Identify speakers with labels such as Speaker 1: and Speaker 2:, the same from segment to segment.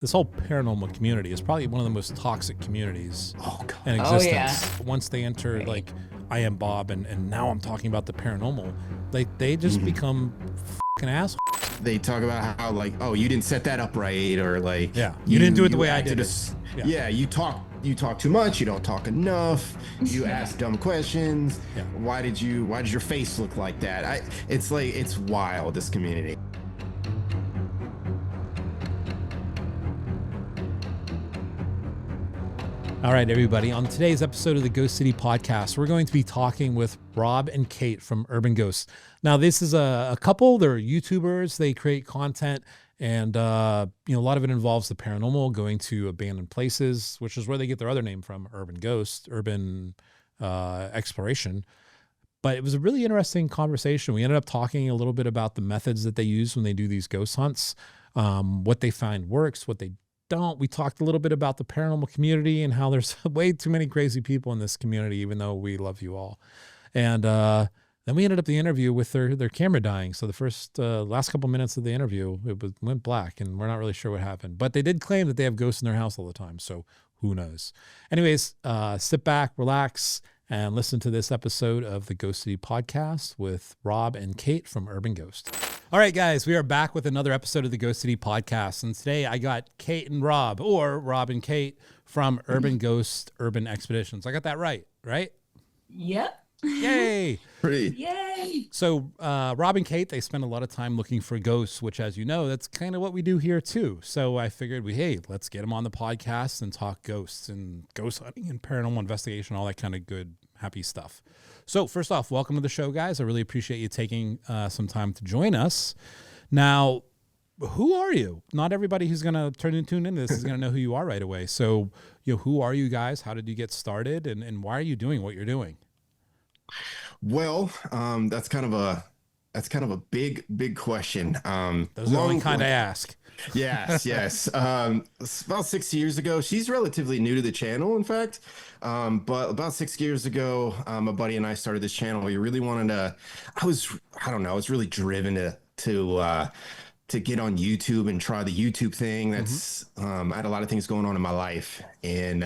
Speaker 1: this whole paranormal community is probably one of the most toxic communities in
Speaker 2: Oh,
Speaker 1: existence.
Speaker 2: yeah.
Speaker 1: Once they enter,
Speaker 2: Right.
Speaker 1: like, I am Bob, and now I'm talking about the paranormal, they just become fucking assholes.
Speaker 3: They talk about how, like, oh, you didn't set that up right, or like,
Speaker 1: Yeah, you didn't do it the way I
Speaker 3: acted
Speaker 1: did it.
Speaker 3: Yeah, you talk too much, you don't talk enough, you ask dumb questions.
Speaker 1: Yeah.
Speaker 3: Why did your face look like that? It's like, it's wild, this community.
Speaker 1: All right, everybody. On today's episode of the Ghost City podcast, we're going to be talking with Rob and Kate from Urban Ghosts. Now, this is a couple. They're YouTubers. They create content, and a lot of it involves the paranormal, going to abandoned places, which is where they get their other name from, Urban Ghost, Urban Exploration. But it was a really interesting conversation. We ended up talking a little bit about the methods that they use when they do these ghost hunts, what they find works, what they don't. We talked a little bit about the paranormal community and how there's way too many crazy people in this community, even though we love you all. And then we ended up the interview with their camera dying. So the last couple minutes of the interview, went black, and we're not really sure what happened. But they did claim that they have ghosts in their house all the time. So who knows? Anyways, sit back, relax, and listen to this episode of the Ghost City podcast with Rob and Kate from Urban Ghost. All right, guys, we are back with another episode of the Ghost City podcast. And today I got Kate and Rob, or Rob and Kate from Urban Ghost Urban Expeditions. I got that right?
Speaker 2: Yep.
Speaker 1: Yay.
Speaker 3: Pretty.
Speaker 2: Yay.
Speaker 1: So Rob and Kate, they spend a lot of time looking for ghosts, which, as you know, that's kind of what we do here too. So I figured let's get them on the podcast and talk ghosts and ghost hunting and paranormal investigation, all that kind of good, happy stuff. So first off, welcome to the show, guys. I really appreciate you taking some time to join us. Now, who are you? Not everybody who's going to tune into this is going to know who you are right away. So, who are you guys? How did you get started? And why are you doing what you're doing?
Speaker 3: Well, that's kind of a big question.
Speaker 1: Those are the only kind I ask.
Speaker 3: Yes. About 6 years ago, she's relatively new to the channel, in fact. But about 6 years ago, a buddy and I started this channel. We really wanted to, I was really driven to get on YouTube and try the YouTube thing. That's, I had a lot of things going on in my life, and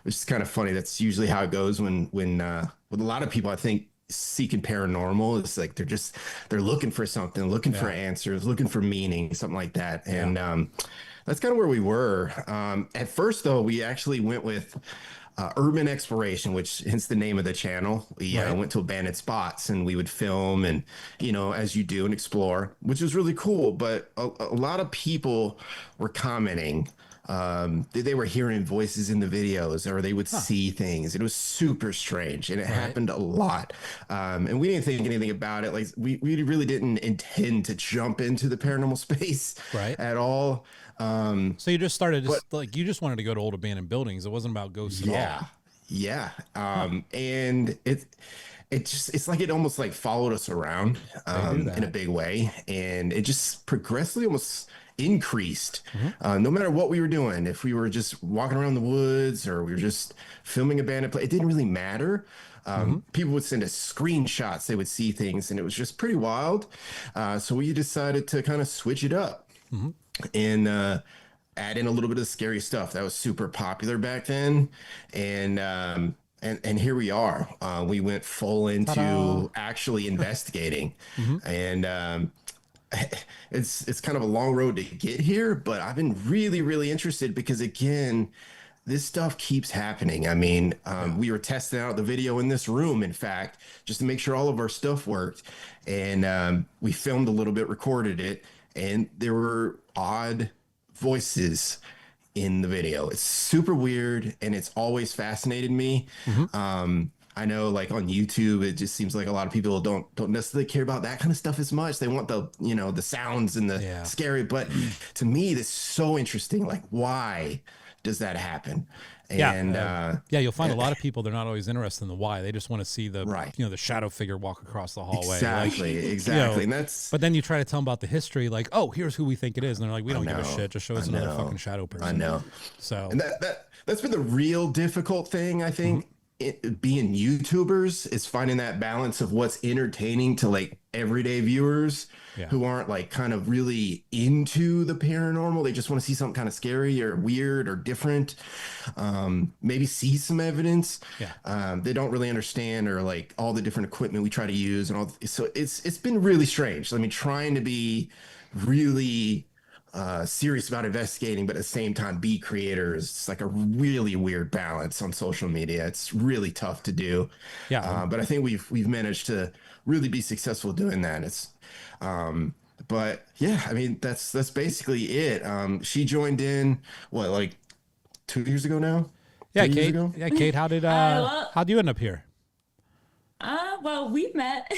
Speaker 3: which is kind of funny. That's usually how it goes when with a lot of people, I think, seeking paranormal. It's like they're looking for something, looking for answers, looking for meaning, something like that. And that's kind of where we were. At first, though, we actually went with urban exploration, which hence the name of the channel. We went to abandoned spots, and we would film and, as you do, and explore, which was really cool. But a lot of people were commenting. They were hearing voices in the videos, or they would see things. It was super strange, and it happened a lot. And we didn't think anything about it. Like, we really didn't intend to jump into the paranormal space at all.
Speaker 1: So you just started, you just wanted to go to old abandoned buildings. It wasn't about ghosts at all.
Speaker 3: Yeah. And it's like it almost like followed us around in a big way, and it just progressively almost increased. No matter what we were doing, if we were just walking around the woods or we were just filming abandoned place, it didn't really matter. People would send us screenshots, they would see things, and it was just pretty wild. So we decided to kind of switch it up and add in a little bit of scary stuff that was super popular back then. And here we are. We went full into actually investigating, and it's kind of a long road to get here, but I've been really, really interested because, again, this stuff keeps happening. I mean, we were testing out the video in this room, in fact, just to make sure all of our stuff worked. And we filmed a little bit, recorded it, and there were odd voices in the video. It's super weird, and it's always fascinated me. I know, like, on YouTube, it just seems like a lot of people don't necessarily care about that kind of stuff as much. They want the sounds and the scary. But to me, this is so interesting. Like, why does that happen? And
Speaker 1: you'll find a lot of people, they're not always interested in the why. They just want to see the the shadow figure walk across the hallway.
Speaker 3: Exactly. And
Speaker 1: but then you try to tell them about the history, like, oh, here's who we think it is, and they're like, we don't give a shit. Just show us another fucking shadow person.
Speaker 3: I know.
Speaker 1: So
Speaker 3: and that's been the real difficult thing, I think. being YouTubers is finding that balance of what's entertaining to like everyday viewers
Speaker 1: Yeah.
Speaker 3: who aren't like kind of really into the paranormal. They just want to see something kind of scary or weird or different. Maybe see some evidence.
Speaker 1: Yeah.
Speaker 3: They don't really understand or like all the different equipment we try to use and all. So it's been really strange. I mean, trying to be really serious about investigating, but at the same time be creators. It's like a really weird balance on social media. It's really tough to do.
Speaker 1: Yeah.
Speaker 3: But I think we've managed to really be successful doing that. But yeah, I mean that's basically it. She joined in what, like 2 years ago now?
Speaker 1: Yeah,
Speaker 3: 3 years
Speaker 1: Kate.
Speaker 3: ago?
Speaker 1: Yeah, Kate. How'd you end up here?
Speaker 2: Well, we met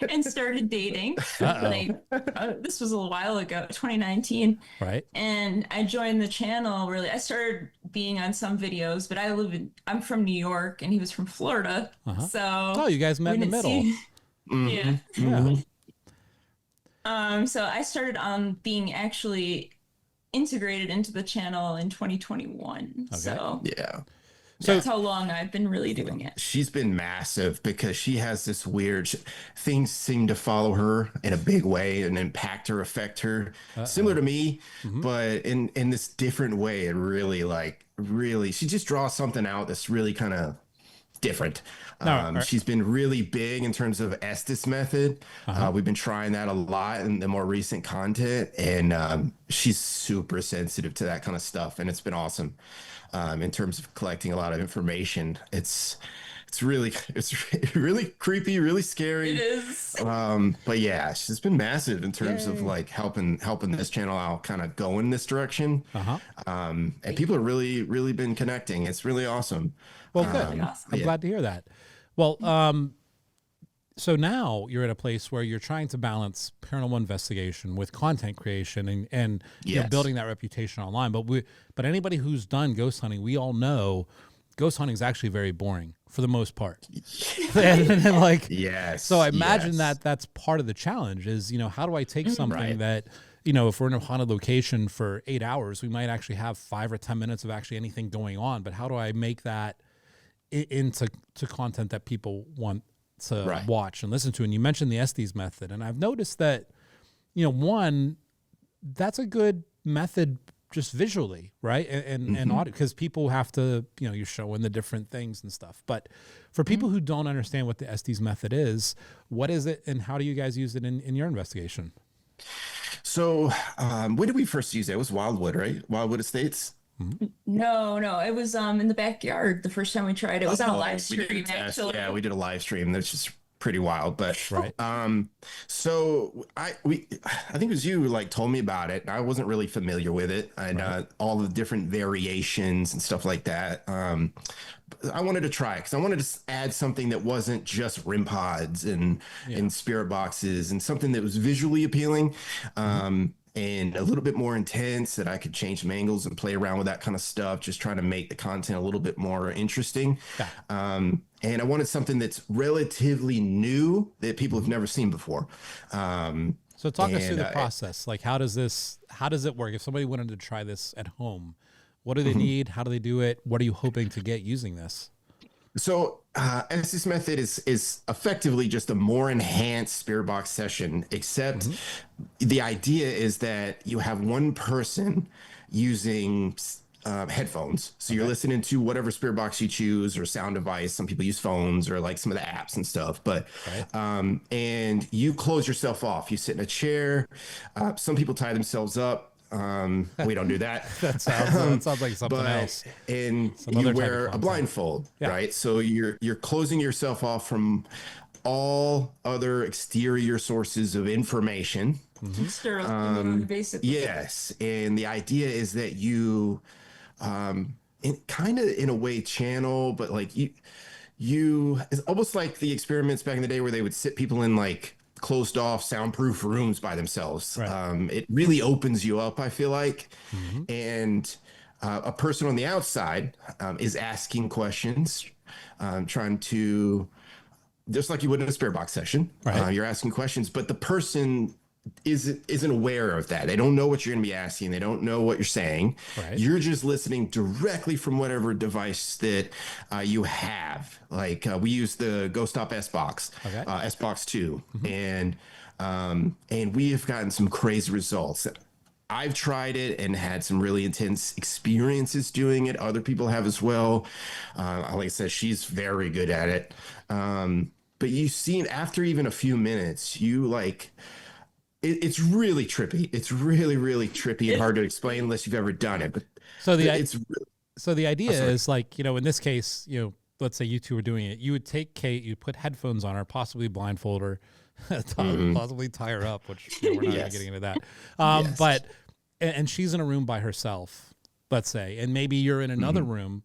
Speaker 2: and started dating. This was a little while ago, 2019.
Speaker 1: Right.
Speaker 2: And I joined the channel really. I started being on some videos, but I'm from New York and he was from Florida. So
Speaker 1: you guys met in the middle.
Speaker 2: Yeah.
Speaker 1: Yeah.
Speaker 2: So I started on being actually integrated into the channel in 2021.
Speaker 1: Okay.
Speaker 2: So
Speaker 3: Yeah.
Speaker 2: that's how long I've been really doing it.
Speaker 3: She's been massive because she has this weird things seem to follow her in a big way and impact her, affect her, similar to me, but in this different way. And really, she just draws something out that's really kind of different. She's been really big in terms of Estes Method. We've been trying that a lot in the more recent content, and she's super sensitive to that kind of stuff, and it's been awesome. In terms of collecting a lot of information, it's really creepy, really scary.
Speaker 2: It is.
Speaker 3: But yeah, she's been massive in terms of like helping this channel out, kind of go in this direction. And people are really been connecting. It's really awesome.
Speaker 1: Well, good.
Speaker 2: Awesome.
Speaker 1: I'm glad to hear that. Well, so now you're at a place where you're trying to balance paranormal investigation with content creation and you know,
Speaker 3: Yes.
Speaker 1: building that reputation online. But anybody who's done ghost hunting, we all know ghost hunting is actually very boring for the most part. and like,
Speaker 3: Yes.
Speaker 1: so I imagine
Speaker 3: yes.
Speaker 1: that's part of the challenge is, you know, how do I take something
Speaker 3: Right.
Speaker 1: that, you know, if we're in a haunted location for 8 hours, we might actually have 5 or 10 minutes of actually anything going on. But how do I make that into content that people want to
Speaker 3: Right.
Speaker 1: watch and listen to? And you mentioned the Estes method, and I've noticed that, you know, one, that's a good method just visually, right? And audio, because people have to, you know, you're showing the different things and stuff. But for people who don't understand what the Estes method is, what is it and how do you guys use it in your investigation?
Speaker 3: So, when did we first use it? It was Wildwood, right? Wildwood Estates.
Speaker 2: No, it was in the backyard the first time we tried it. It was on a live
Speaker 3: We did
Speaker 2: stream
Speaker 3: a test.
Speaker 2: actually.
Speaker 3: Yeah, we did a live stream. That's just pretty wild. But
Speaker 1: Right.
Speaker 3: so I think it was you who like told me about it. I wasn't really familiar with it and all the different variations and stuff like that. I wanted to try it because I wanted to add something that wasn't just RIM pods and spirit boxes and something that was visually appealing. And a little bit more intense, that I could change some angles and play around with that kind of stuff, just trying to make the content a little bit more interesting. And I wanted something that's relatively new that people have never seen before.
Speaker 1: So talk us through the process. Like, how does it work? If somebody wanted to try this at home, what do they need? How do they do it? What are you hoping to get using this?
Speaker 3: So Estes Method is effectively just a more enhanced spirit box session, except the idea is that you have one person using headphones. So you're listening to whatever spirit box you choose or sound device. Some people use phones or like some of the apps and stuff. But and you close yourself off. You sit in a chair. Some people tie themselves up. We don't do that.
Speaker 1: That sounds like something else.
Speaker 3: And
Speaker 1: Some
Speaker 3: you
Speaker 1: other type
Speaker 3: wear
Speaker 1: of
Speaker 3: a blindfold,
Speaker 1: Yeah.
Speaker 3: right? So you're closing yourself off from all other exterior sources of information.
Speaker 2: Basically.
Speaker 3: Yes, and the idea is that you, kind of in a way channel, but like it's almost like the experiments back in the day where they would sit people in like closed off soundproof rooms by themselves.
Speaker 1: Right.
Speaker 3: It really opens you up, I feel like. And a person on the outside is asking questions, trying to, just like you would in a spirit box session.
Speaker 1: Right.
Speaker 3: You're asking questions, but the person isn't aware of that. They don't know what you're going to be asking. They don't know what you're saying.
Speaker 1: Right.
Speaker 3: You're just listening directly from whatever device that you have. Like we use the Ghost Stop S Box,
Speaker 1: Okay.
Speaker 3: S Box 2, and we have gotten some crazy results. I've tried it and had some really intense experiences doing it. Other people have as well. Like I said, she's very good at it. But you see, after even a few minutes, you like it's really trippy. It's really, really trippy and hard to explain unless you've ever done it. But
Speaker 1: So
Speaker 3: it's
Speaker 1: the idea is like, you know, in this case, you know, let's say you two were doing it, you would take Kate, you put headphones on her, possibly blindfold her, possibly tie her up, which, you know, we're not even getting into that. But and she's in a room by herself, let's say, and maybe you're in another room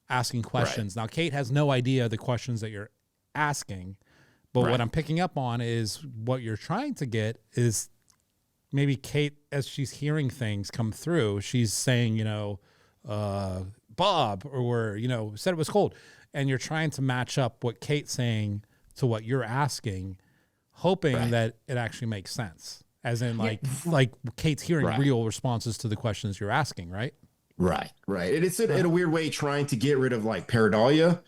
Speaker 1: asking questions. Now, Kate has no idea the questions that you're asking, but what I'm picking up on is what you're trying to get is maybe Kate, as she's hearing things come through, she's saying, you know, Bob, or, you know, said it was cold. And you're trying to match up what Kate's saying to what you're asking, hoping that it actually makes sense. As in like Kate's hearing real responses to the questions you're asking, right?
Speaker 3: Right. And it's in a weird way trying to get rid of like pareidolia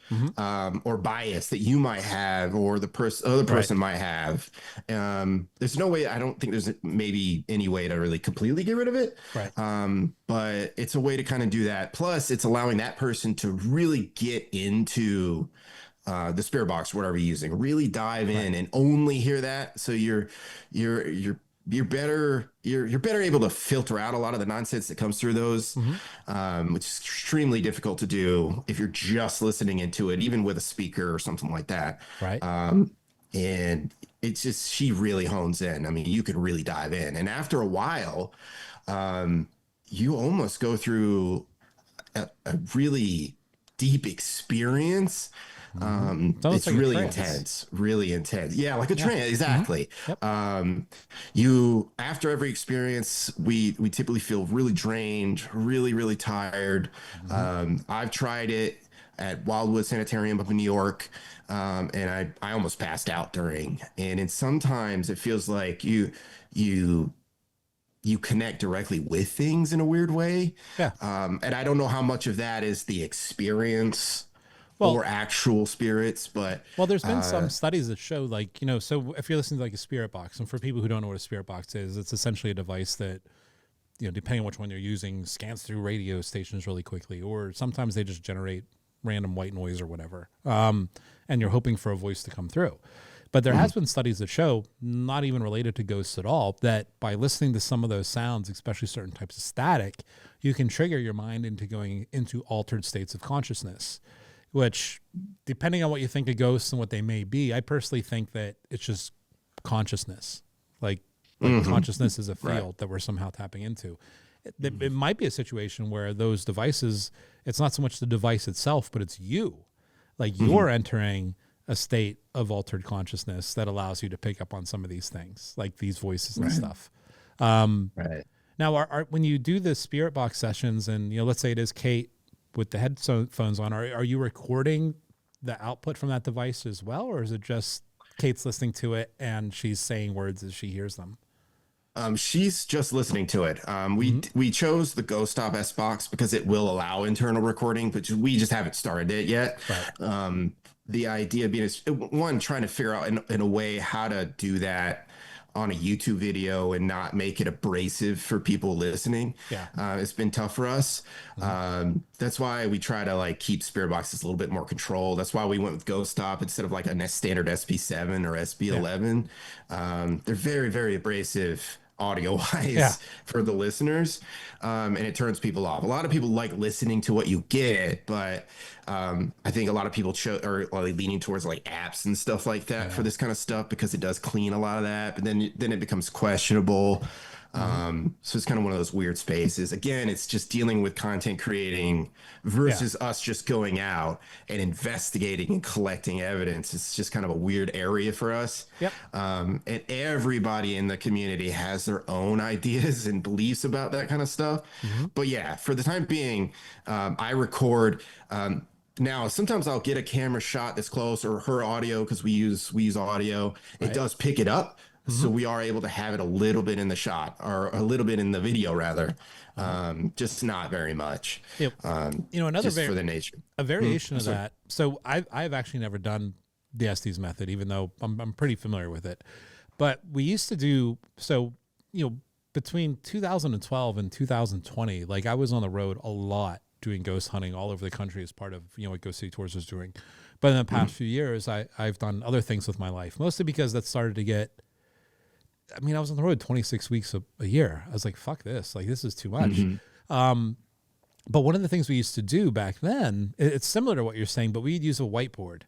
Speaker 3: or bias that you might have or the other person might have. There's no way, I don't think there's maybe any way to really completely get rid of it.
Speaker 1: Right.
Speaker 3: But it's a way to kind of do that. Plus, it's allowing that person to really get into the spirit box, whatever you're using, really dive in and only hear that. So you're better able to filter out a lot of the nonsense that comes through those, which is extremely difficult to do if you're just listening into it, even with a speaker or something like that.
Speaker 1: Right.
Speaker 3: And it's just, she really hones in. I mean, you can really dive in. And after a while, you almost go through a really deep experience. It's
Speaker 1: like
Speaker 3: really intense. Yeah, like a trance. Exactly. You, after every experience, we typically feel really drained, really, really tired. I've tried it at Wildwood Sanitarium up in New York. And I almost passed out during, and sometimes it feels like you connect directly with things in a weird way.
Speaker 1: Yeah.
Speaker 3: And I don't know how much of that is the experience or actual spirits, but
Speaker 1: there's been some studies that show, like, you know, so if you're listening to like a spirit box, and for people who don't know what a spirit box is, it's essentially a device that, you know, depending on which one you're using, scans through radio stations really quickly, or sometimes they just generate random white noise or whatever. And you're hoping for a voice to come through. But there has been studies that show, not even related to ghosts at all, that by listening to some of those sounds, especially certain types of static, you can trigger your mind into going into altered states of consciousness, which, depending on what you think of ghosts and what they may be, I personally think that it's just consciousness. Like consciousness is a field that we're somehow tapping into. It might be a situation where those devices, it's not so much the device itself, but it's you. Like you're entering a state of altered consciousness that allows you to pick up on some of these things, like these voices and stuff. Now, when you do the spirit box sessions, and, you know, let's say it is Kate with the headphones on, are you recording the output from that device as well, or is it just Kate's listening to it and she's saying words as she hears them?
Speaker 3: She's just listening to it. We chose the Ghost Stop S Box because it will allow internal recording, but we just haven't started it yet. The idea being is, one, trying to figure out in a way how to do that on a YouTube video and not make it abrasive for people listening. It's been tough for us. That's why we try to like keep spirit boxes a little bit more controlled. That's why we went with Ghost Stop instead of like a standard SP7 or SP11. They're very, very abrasive audio wise for the listeners. And it turns people off. A lot of people like listening to what you get, but I think a lot of people are leaning towards like apps and stuff like that for this kind of stuff, because it does clean a lot of that, but then it becomes questionable. So it's kind of one of those weird spaces. Again, it's just dealing with content creating versus us just going out and investigating and collecting evidence. It's just kind of a weird area for us. And everybody in the community has their own ideas and beliefs about that kind of stuff. But yeah, for the time being, I record. Now, sometimes I'll get a camera shot that's close, or her audio, because we use audio. It does pick it up. So we are able to have it a little bit in the shot, or a little bit in the video rather, just not very much.
Speaker 1: Yep. Another
Speaker 3: just for the nature.
Speaker 1: a variation of that. So I've actually never done the Estes method, even though I'm pretty familiar with it. But we used to do, so, between 2012 and 2020, like I was on the road a lot doing ghost hunting all over the country as part of, what Ghost City Tours was doing. But in the past few years, I've done other things with my life, mostly because that started to get, I was on the road 26 weeks a year. I was like, fuck this. Like, this is too much. But one of the things we used to do back then, it's similar to what you're saying, but we'd use a whiteboard.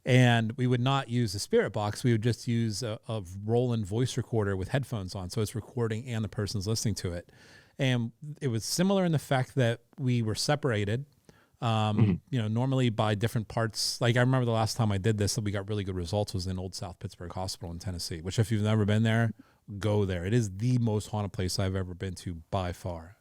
Speaker 1: And we would not use a spirit box. We would just use a Roland voice recorder with headphones on. So it's recording and the person's listening to it. And it was similar in the fact that we were separated, normally by different parts. Like I remember the last time I did this, that we got really good results was in Old South Pittsburgh Hospital in Tennessee, which if you've never been there, go there. It is the most haunted place I've ever been to by far.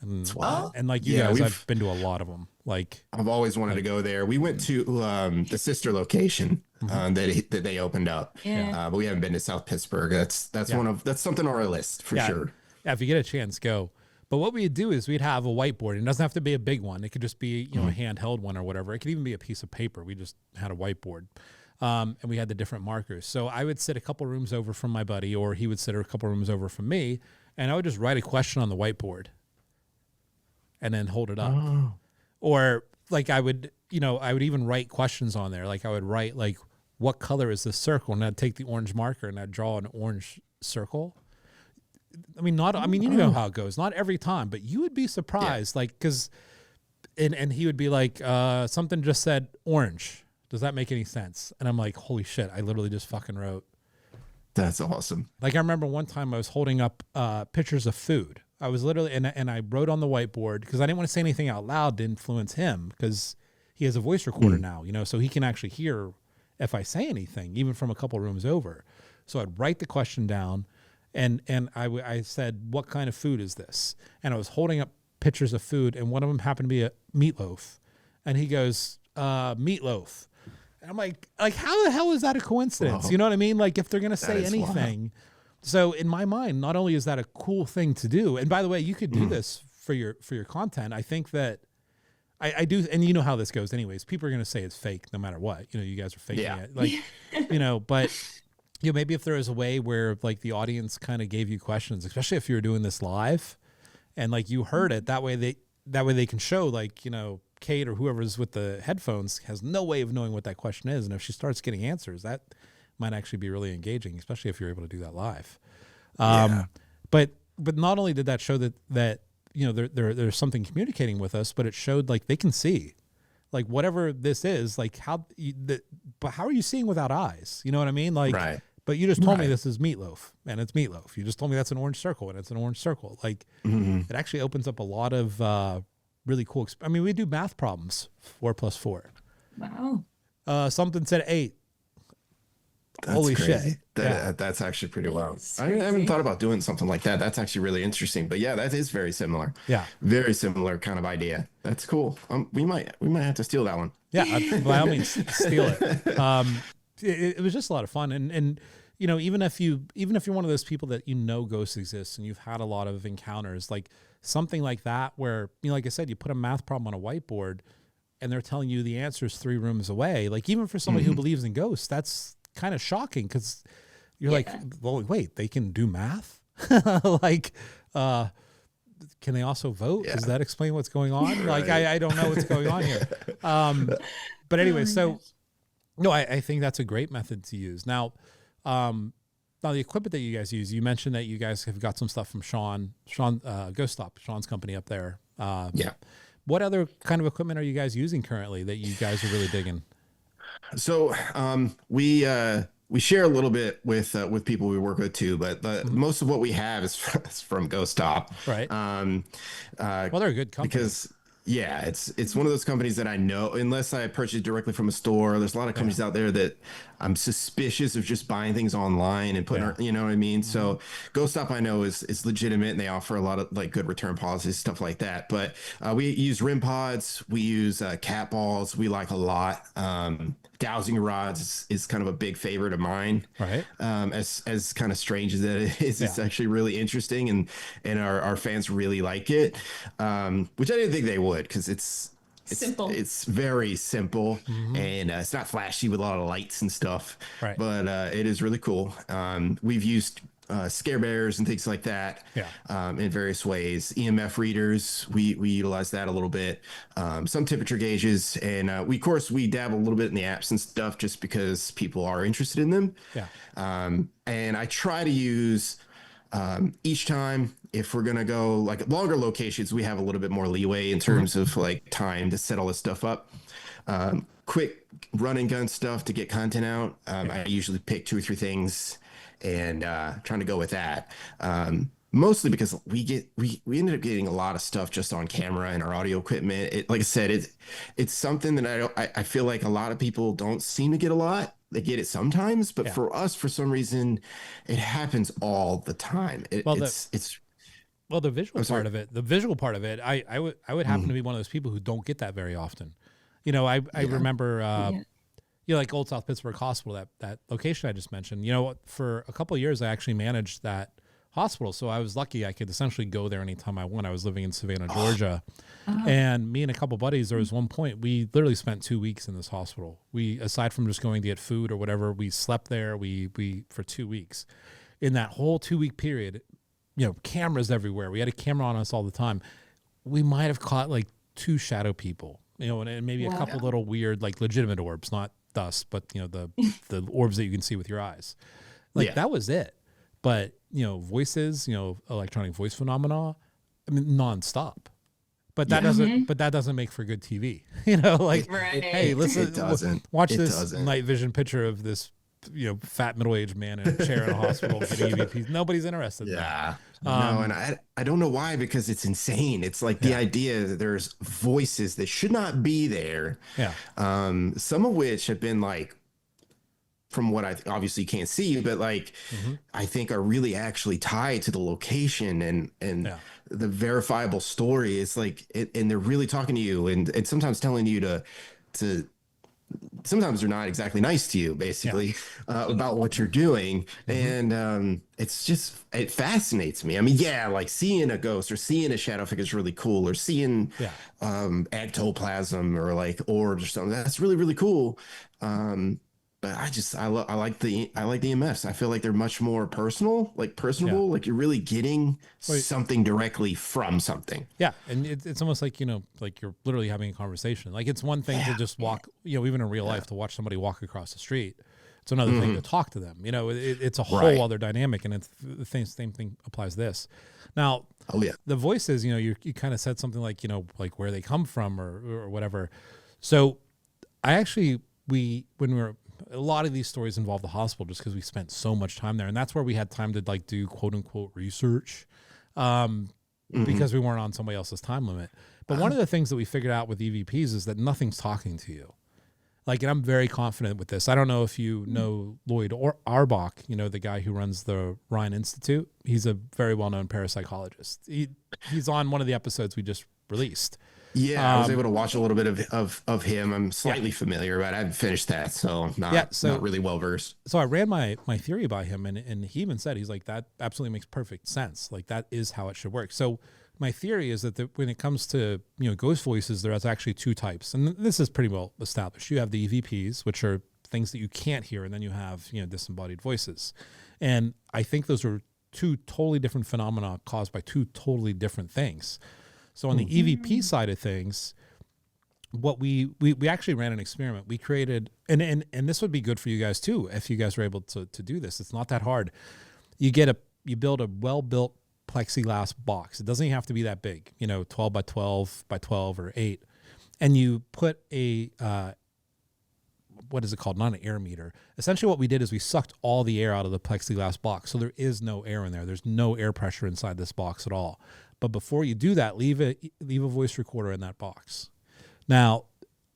Speaker 1: And like you guys, I've been to a lot of them. Like
Speaker 3: I've always wanted to go there. We went to the sister location that they opened up, but we haven't been to South Pittsburgh. That's something on our list for sure.
Speaker 1: Yeah, if you get a chance, go. But what we'd do is we'd have a whiteboard. And it doesn't have to be a big one. It could just be a handheld one or whatever. It could even be a piece of paper. We just had a whiteboard, and we had the different markers. So I would sit a couple rooms over from my buddy, or he would sit a couple rooms over from me, and I would just write a question on the whiteboard and then hold it up. Or like I would even write questions on there. Like I would write like, what color is this circle? And I'd take the orange marker and I'd draw an orange circle. You know how it goes. Not every time, but you would be surprised. Like, and he would be like, something just said orange. Does that make any sense? And I'm like, holy shit, I literally just fucking wrote.
Speaker 3: That's awesome.
Speaker 1: Like I remember one time I was holding up pictures of food. I was literally, and I wrote on the whiteboard because I didn't want to say anything out loud to influence him because he has a voice recorder now, so he can actually hear if I say anything, even from a couple rooms over. So I'd write the question down and I said, what kind of food is this? And I was holding up pictures of food and one of them happened to be a meatloaf. And he goes, meatloaf. And I'm like, how the hell is that a coincidence? Whoa. You know what I mean? Like if they're going to say anything. Wild. So in my mind, not only is that a cool thing to do, and by the way, you could do this for your content. I think that I do, and you know how this goes anyways. People are going to say it's fake no matter what. You guys are faking it. Like, but maybe if there is a way where like the audience kind of gave you questions, especially if you were doing this live and like you heard it, that way they can show like, Kate or whoever's with the headphones has no way of knowing what that question is. And if she starts getting answers, that might actually be really engaging, especially if you're able to do that live. But not only did that show that there's something communicating with us, but it showed like they can see, like whatever this is, like but how are you seeing without eyes? You know what I mean? Like, right. But you just told me this is meatloaf, and it's meatloaf. You just told me that's an orange circle, and it's an orange circle. Like, it actually opens up a lot of really cool. We do math problems, 4 + 4.
Speaker 2: Wow.
Speaker 1: Something said 8.
Speaker 3: That's
Speaker 1: holy
Speaker 3: crazy.
Speaker 1: Shit.
Speaker 3: That's actually pretty wild. I haven't thought about doing something like that. That's actually really interesting. But yeah, that is very similar.
Speaker 1: Yeah.
Speaker 3: Very similar kind of idea. That's cool. We might have to steal that one.
Speaker 1: Yeah, by all means, steal it. It was just a lot of fun. And even if you're one of those people that ghosts exist and you've had a lot of encounters, like something like that where, like I said, you put a math problem on a whiteboard and they're telling you the answer is 3 rooms away. Like even for somebody who believes in ghosts, that's kind of shocking because you're like, well, wait, they can do math? Like, can they also vote? Does that explain what's going on? Right. Like, I don't know what's going on here. But anyway, I think that's a great method to use. Now the equipment that you guys use, you mentioned that you guys have got some stuff from Sean, Ghost Stop, Sean's company up there. What other kind of equipment are you guys using currently that you guys are really digging?
Speaker 3: So we share a little bit with people we work with too, but most of what we have is from Ghost Stop.
Speaker 1: Right. Well, they're a good company
Speaker 3: because it's one of those companies that I know, unless I purchase directly from a store. There's a lot of companies out there that I'm suspicious of just buying things online and putting, you know what I mean? So Ghost Stop I know is legitimate and they offer a lot of like good return policies, stuff like that. But we use RIM pods, we use cat balls. We like a lot. Cat dowsing rods is kind of a big favorite of mine.
Speaker 1: Right.
Speaker 3: As kind of strange as that is, it's
Speaker 1: Yeah.
Speaker 3: actually really interesting, and our fans really like it. Which I didn't think they would, because
Speaker 2: Simple.
Speaker 3: it's very simple,
Speaker 1: Mm-hmm.
Speaker 3: and it's not flashy with a lot of lights and stuff,
Speaker 1: Right.
Speaker 3: but it is really cool. We've used scare bears and things like that,
Speaker 1: Yeah.
Speaker 3: in various ways. EMF readers, we utilize that a little bit. Some temperature gauges, and we, of course, we dabble a little bit in the apps and stuff just because people are interested in them.
Speaker 1: Yeah.
Speaker 3: And I try to use, each time, if we're going to go like longer locations, we have a little bit more leeway in terms of like time to set all this stuff up. Quick run and gun stuff to get content out. I usually pick 2 or 3 things and trying to go with that. Mostly because we ended up getting a lot of stuff just on camera and our audio equipment. Like I said, it's something that I feel like a lot of people don't seem to get a lot. They get it sometimes, but for us, for some reason, it happens all the time.
Speaker 1: Well, the visual part of it, I would happen to be one of those people who don't get that very often. You know, I remember, you know, like Old South Pittsburgh Hospital, that location I just mentioned. You know, for a couple of years, I actually managed that hospital, so I was lucky. I could essentially go there anytime I want. I was living in Savannah, Georgia, and me and a couple buddies, there was one point we literally spent 2 weeks in this hospital. We, aside from just going to get food or whatever, we slept there. We for 2 weeks. In that whole 2-week period, you know, cameras everywhere. We had a camera on us all the time. We might have caught like 2 shadow people, you know, and maybe a couple little weird, like legitimate orbs, not dust, but you know, the orbs that you can see with your eyes. Like that was it. But, you know, voices, you know, electronic voice phenomena, I mean, nonstop. But that doesn't make for good TV. You know, like, hey, listen, watch this night vision picture of this, you know, fat middle-aged man in a chair in a hospital getting EVPs. Nobody's interested in that.
Speaker 3: No, and I don't know why, because it's insane. It's like the idea that there's voices that should not be there.
Speaker 1: Yeah.
Speaker 3: Some of which have been like, from what I obviously can't see, but like I think are really actually tied to the location and the verifiable story. It's like, and they're really talking to you and sometimes telling you to sometimes they're not exactly nice to you, basically, about what you're doing. And it's just, it fascinates me. I mean, like seeing a ghost or seeing a shadow figure is really cool, or seeing ectoplasm or like orbs or something. That's really, really cool. But I like the EMFs. I feel like they're much more personable. Like you're really getting something directly from something.
Speaker 1: Yeah, and it's almost like, you know, like you're literally having a conversation. Like it's one thing to just walk, you know, even in real life, to watch somebody walk across the street. It's another thing to talk to them. You know, it's a whole other dynamic, and it's the same thing applies to this. Now, the voices, you know, you kind of said something like, you know, like where they come from or whatever. So I actually, when we were, a lot of these stories involve the hospital just because we spent so much time there. And that's where we had time to like do quote unquote research, because we weren't on somebody else's time limit. But one of the things that we figured out with EVPs is that nothing's talking to you. Like, and I'm very confident with this. I don't know if you know Lloyd Arbach, you know, the guy who runs the Ryan Institute. He's a very well-known parapsychologist. He's on one of the episodes we just released.
Speaker 3: Yeah, I was able to watch a little bit of him. I'm slightly familiar, but I haven't finished that, so I'm not really well versed.
Speaker 1: So I ran my theory by him, and he even said, he's like, that absolutely makes perfect sense. Like, that is how it should work. So my theory is that when it comes to, you know, ghost voices, there's actually 2 types, and this is pretty well established. You have the EVPs, which are things that you can't hear, and then you have, you know, disembodied voices. And I think those are 2 totally different phenomena caused by 2 totally different things. So on the EVP side of things, what we actually ran an experiment. We created, and this would be good for you guys too, if you guys were able to do this. It's not that hard. You build a well-built plexiglass box. It doesn't even have to be that big, you know, 12 by 12 by 12 or 8. And you put a, what is it called? Not an air meter. Essentially what we did is we sucked all the air out of the plexiglass box. So there is no air in there. There's no air pressure inside this box at all. But before you do that, leave a voice recorder in that box. Now,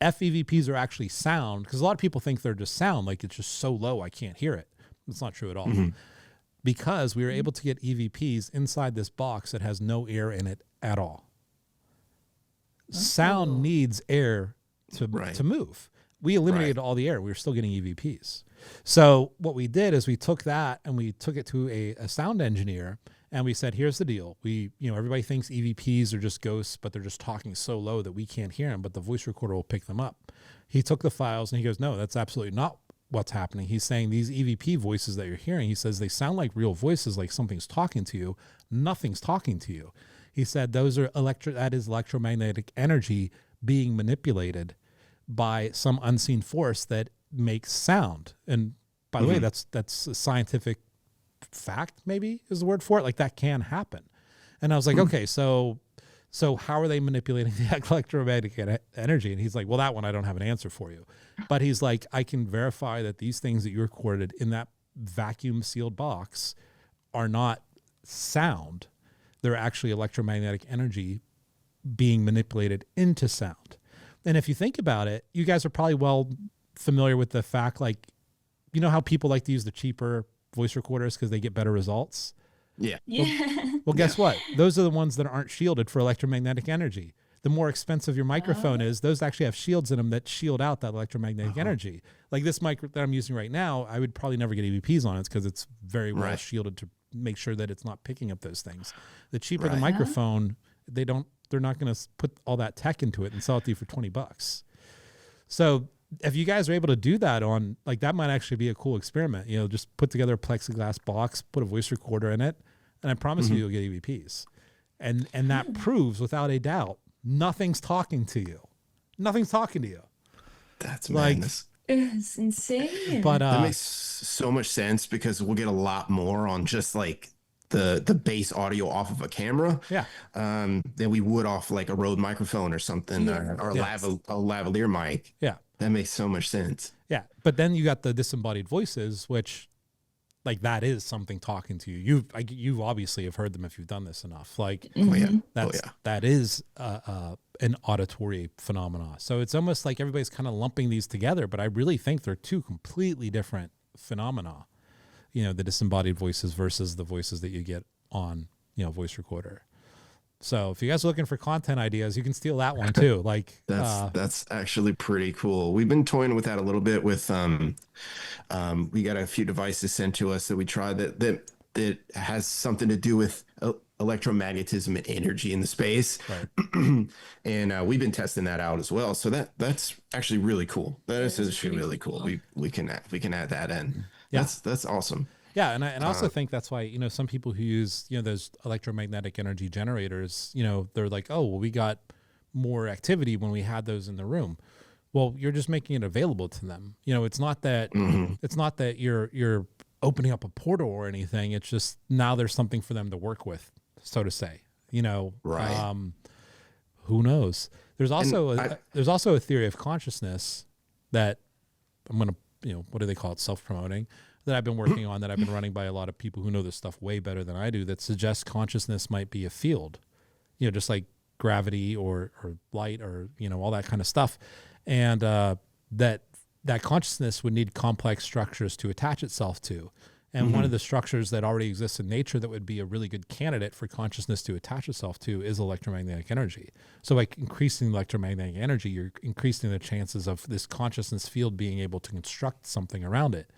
Speaker 1: FEVPs are actually sound, because a lot of people think they're just sound, like it's just so low I can't hear it. It's not true at all. Because we were able to get EVPs inside this box that has no air in it at all. Sound needs air to move. we eliminated all the air. We were still getting EVPs. So what we did is we took that and we took it to a sound engineer, and we said, here's the deal. Everybody thinks EVPs are just ghosts, but they're just talking so low that we can't hear them, but the voice recorder will pick them up. He took the files and he goes, no, that's absolutely not what's happening. He's saying these EVP voices that you're hearing, he says they sound like real voices, like something's talking to you. Nothing's talking to you. He said that is electromagnetic energy being manipulated by some unseen force that makes sound. And by the way, that's a scientific fact, maybe is the word for it. Like, that can happen. And I was like, okay, so how are they manipulating the electromagnetic energy? And he's like, well, that one I don't have an answer for you. But he's like, I can verify that these things that you recorded in that vacuum sealed box are not sound. They're actually electromagnetic energy being manipulated into sound. And if you think about it, you guys are probably well familiar with the fact, like, you know how people like to use the cheaper voice recorders because they get better results?
Speaker 3: Yeah.
Speaker 1: Well, guess what? Those are the ones that aren't shielded for electromagnetic energy. The more expensive your microphone is, those actually have shields in them that shield out that electromagnetic energy. Like this mic that I'm using right now, I would probably never get EVPs on it because it's very well shielded to make sure that it's not picking up those things. The cheaper the microphone, they're not going to put all that tech into it and sell it to you for $20. So if you guys are able to do that on, like, that might actually be a cool experiment. Just put together a plexiglass box, put a voice recorder in it, and I promise you'll get EVPs. And that proves without a doubt, nothing's talking to you. Nothing's talking to you.
Speaker 3: That's madness.
Speaker 2: It's insane.
Speaker 1: But
Speaker 3: that makes so much sense because we'll get a lot more on just like the base audio off of a camera than we would off like a Rode microphone or something, or a lavalier mic.
Speaker 1: Yeah.
Speaker 3: That makes so much sense.
Speaker 1: Yeah. But then you got the disembodied voices, which, like, that is something talking to you. You obviously have heard them if you've done this enough. Like, that is an auditory phenomena. So it's almost like everybody's kind of lumping these together, but I really think they're two completely different phenomena. The disembodied voices versus the voices that you get on, voice recorder. So if you guys are looking for content ideas, you can steal that one too. Like,
Speaker 3: that's actually pretty cool. We've been toying with that a little bit with, we got a few devices sent to us that we tried that has something to do with electromagnetism and energy in the space.
Speaker 1: Right.
Speaker 3: And we've been testing that out as well. So that's actually really cool. That is actually really cool. We can add that in. Yeah. That's awesome.
Speaker 1: Yeah, and I also think that's why, some people who use, those electromagnetic energy generators, they're like, oh, well, we got more activity when we had those in the room. Well, you're just making it available to them. It's not that you're opening up a portal or anything. It's just now there's something for them to work with, so to say.
Speaker 3: Right.
Speaker 1: Who knows? There's also a theory of consciousness that I'm going to, what do they call it? Self-promoting, that I've been working on, that I've been running by a lot of people who know this stuff way better than I do, that suggests consciousness might be a field, just like gravity or light or, all that kind of stuff. And that consciousness would need complex structures to attach itself to. And one of the structures that already exists in nature that would be a really good candidate for consciousness to attach itself to is electromagnetic energy. So by increasing electromagnetic energy, you're increasing the chances of this consciousness field being able to construct something around it.